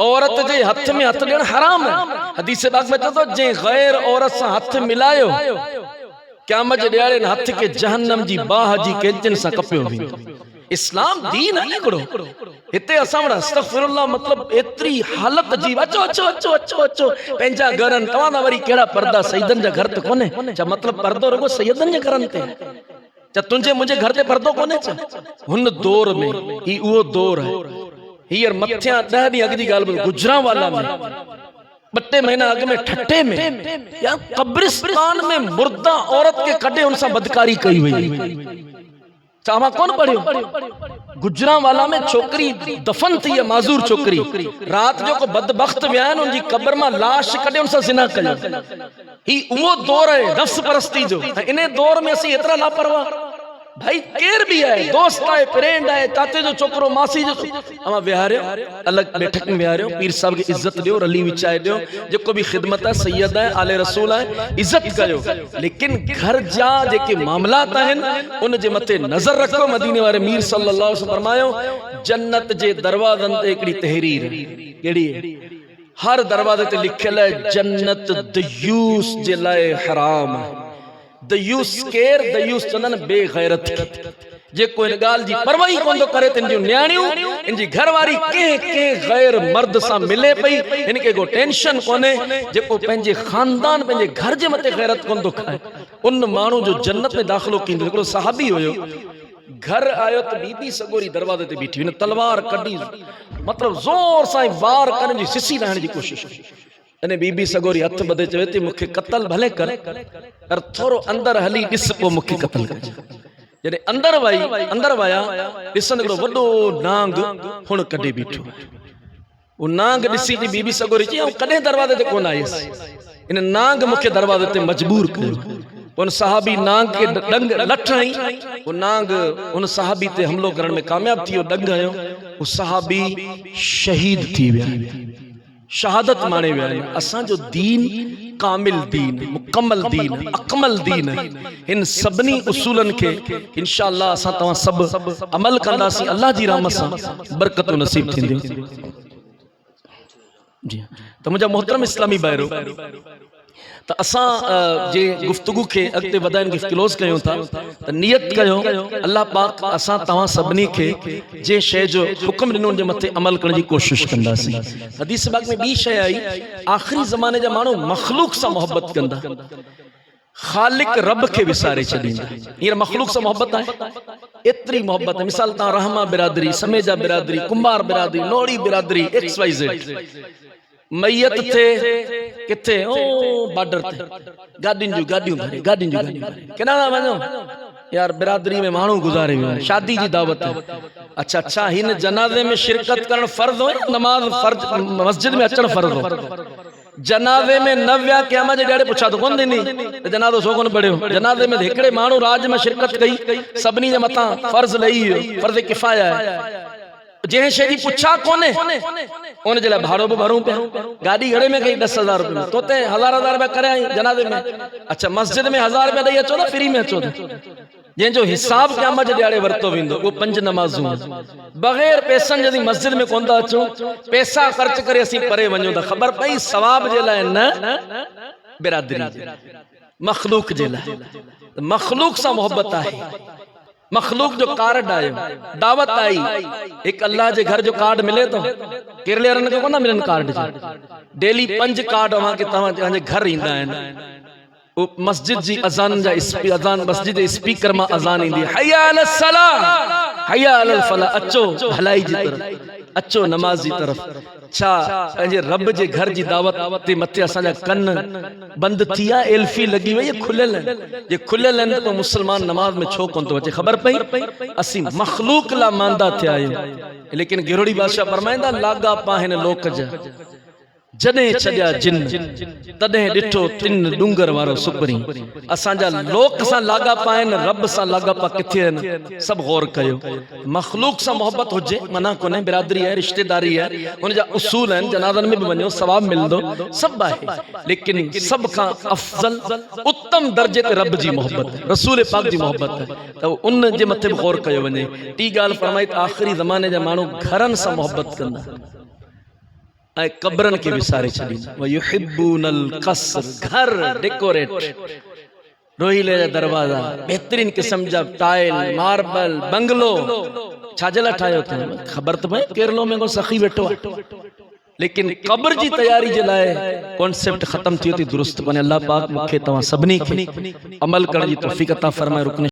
औरत जे हथ में हथ ॾियण हराम है हदीस पाक में चतो जे गैर औरत सां हथ मिलायो क़यामत जे ॾियारे हथ के जहन्नम जी बाह जी केचन सां कपियो वेंदो इस्लाम दीन है हिकिड़ो हिते असां वटि अस्तगफिरुल्लाह मतलब एतिरी हालत अजीब अचो अचो अचो अचो अचो पंहिंजा घरनि तव्हां ना वरी कहिड़ा पर्दा सईदनि जा घर ते कोन्हे छा मतलब पर्दो रुगो सईदनि जे घरनि ते छा तुंहिंजे मुंहिंजे घर ते पर्दो कोन्हे छा हुन दौर में ही उहो दौर है हींअर मथियां 10 ॾींहं अॻु जी ॻाल्हि गुजरांवाला में 2 महीना अॻु में ठट्टे में या कब्रिस्तान में मुर्दा औरत के कढे उन सां बदकारी कई वई चामा कौन पढ़ियो गुजरांवाला में छोकरी दफन थी है माजूर छोकरी रात जो को बदबख्त वियान उनकी कब्र में लाश कढे उन सां जिना कयो ही उहो दौर है नफ्स परस्ती जो इन दौर में असी एतरा लापरवाह भाई केर भी है दोस्त है फ्रेंड है चाचे जो छोकरो मासी जो अमा विहारियो अलग बैठक में विहारियो पीर साहब की इज्जत दियो रली विचाए दियो जेको भी खिदमत है सैयद है आले रसूल है इज्जत कयो लेकिन घर जा जेके मामलात आहिनि उन जे मथे नजर रखो मदीने वारे मीर सल्लल्लाहु अलैहि वसल्लम फरमायो जन्नत जे दरवाज़न ते हिकड़ी तहरीर केड़ी हर दरवाजे ते लिखियल है जन्नत दयूस जे लाए हराम है दयूस केर दयूस चंदन बेगैरत जे कोई गाल जी परवाही कोन करे तिन जो न्याणियों इनजी घरवारी के गैर मर्द सा मिले पई इनके को टेंशन कोने जेको पंहिंजे खानदान पंहिंजे घर जे मते गैरत कोन तो खाए उन माण्हू जो जन्नत में दाखिलो कींदो हिकिड़ो सहाबी हुयो घर आयो तो बीबी सगोरी दरवाजे ते बीठी हुई तलवार कढी मतलब जोर सां वार करने जी सिसी रहण जी कोशिश अने बीबी सगोरी हथ बधे चवे थी मुखे कत्ल भले कर पर थोरो अंदर हली ॾिस पो मुखे कत्ल कर जॾहिं अंदर वया ॾिसण हिकिड़ो वॾो नांग हुण कढी बीठो वो नांग ॾिसी थी बीबी सगोरी चई आऊं कॾहिं दरवाजे ते कोन आयसि इन नांग मुखे दरवाजे ते मजबूर कयो उन सहाबी नांग के डंग लठई वो नांग उन सहाबी ते हमलो करण में कामयाब थियो डंग आयो वो सहाबी शहीद थी विया शहादत माने विया असां जो दीन कामिल दीन मुकम्मल दीन अकमल दीन इन सबनी उसूलन के इंशाअल्लाह असां तवां सब अमल कंदासीं अल्लाह जी रहमत सां बरकत नसीब थींदी जी तो मुझा मोहतरम इस्लामी भाइरो तो असां जे गुफ्तगू के अगते वधाइण के क्लोज कयूं था तो नियत कयो अल्लाह पाक असां तवां सबनी के जे शय जो हुक्म दिनो जे मथे अमल करण जी कोशिश कंदासीं हदीस पाक में बी शय आई आखिरी ज़माने जा माण्हू मखलूक सां मोहब्बत कंदा खालिक रब के विसारे छॾींदा हींअर मखलूक सां मोहब्बत आहे एतिरी मोहब्बत मिसाल तव्हां रहमा बिरादरी समेजा बिरादरी कुंभार बिरादरी नोड़ी बिरादरी XYZ मैयत थे किथे ओ बॉर्डर ते गाड़ियुनि जूं केना वञो यार बिरादरी में माण्हू गुज़ारे वियो शादी जी दावत अच्छा हिन जनाज़े में शिरकत करण फर्ज हो नमाज फर्ज मस्जिद में अचण फर्ज हो जनाज़े में न विया क़यामत जे ॾियारे पुछा तो कोन ॾिनी त जनाज़ो छो कोन पढ़ियो। जनाज़े में हिकिड़े माण्हू राज में शिरकत कई, सभिनी जे मथां फर्ज़ लही वियो, फर्ज़ किफ़ाया आहे। जंहिं शइ जी पुछा कोन्हे उन जे लाइ भाड़ो बि भरूं पिया। गाॾी घणे में कई 10,000 रुपया, तो ते 1000 रुपया करे आई जनाज़े में। अच्छा मस्जिद में 1000 रुपया ॾेई अचो न, फ्री में अचो त। जंहिंजो हिसाब क़यामत जे ॾियारे वरितो वेंदो उहो 5 नमाज़ूं बग़ैर पैसनि जॾहिं मस्जिद में कोन था अचूं, पैसा ख़र्च करे असीं परे वञूं त ख़बर पई सवाब जे लाइ न, बिरादरी मखलूक जे लाइ। मखलूक सां मोहब्बत आहे, मखलूक जो कार्ड आयो, दावत आई, एक अल्लाह जे घर जो कार्ड मिले तो केरले वारनि खे कोन मिलन कार्ड जो। डेली 5 कार्ड तव्हांजे घर ईंदा आहिनि। मस्जिद जी अज़ान जा अज़ान, मस्जिद जे स्पीकर मां अज़ान ईंदी, हय्या अलस सलाह हय्या अलल फलाह, अचो भलाई जी तरफ, अचो नमाज जी तरफ। छा पंहिंजे रब जे घर जी दावत ते मथे असांजा कन बंद थिया, एल्फी लगी वई, खुलियल जे खुलियल आहिनि त मुस्लमान नमाज में छो कोन थो अचे। ख़बर पई असीं मखलूक ला मांदा थिया आहियूं। लेकिन गिरोड़ी बादशाह फरमाईंदा लागा पाहिन लोक जा, जॾहिं छॾिया जिन तॾहिं ॾिठो तिन डूंगर वारो सुपरी। असांजा लोक सां लागा पाइन, रब सां लागा पा किथे आहिनि, सभु गौर कयो। मखलूक सां मोहब्बत हुजे मना कोन्हे, बिरादरी आहे, रिश्तेदारी आहे, उनजा उसूल आहिनि। जनाज़नि में बि वञो सवाब मिलंदो, सभु आहे। लेकिन सभ खां अफज़ल उत्तम दर्जे ते रब जी मोहब्बत, रसूल पाक जी मोहब्बत आहे, त उन जे मथे बि गौर कयो वञे। टी ॻाल्हि फरमाई त आख़िरी ज़माने जा माण्हू घरनि सां मोहब्बत कंदा ऐं कब्रनि खे विसारे छॾींदा। वयुहिब्बूनल क़स्र, घर डेकोरेट, रोहिले जा दरवाजा, बेहतरीन क़िस्म जा टाइल, मार्बल, बंगलो, छाजे लाइ ठाहियो अथनि? ख़बर त पए केरलो में को सखी वेठो आहे। लेकिन कब्र जी तैयारी जे लाइ कॉन्सेप्ट ख़त्म थी थी, दुरुस्त कोन्हे। अल्लाह पाक मूंखे तव्हां सभिनी खे अमल करण जी तौफ़ीक़ अता फ़रमाए। रुकन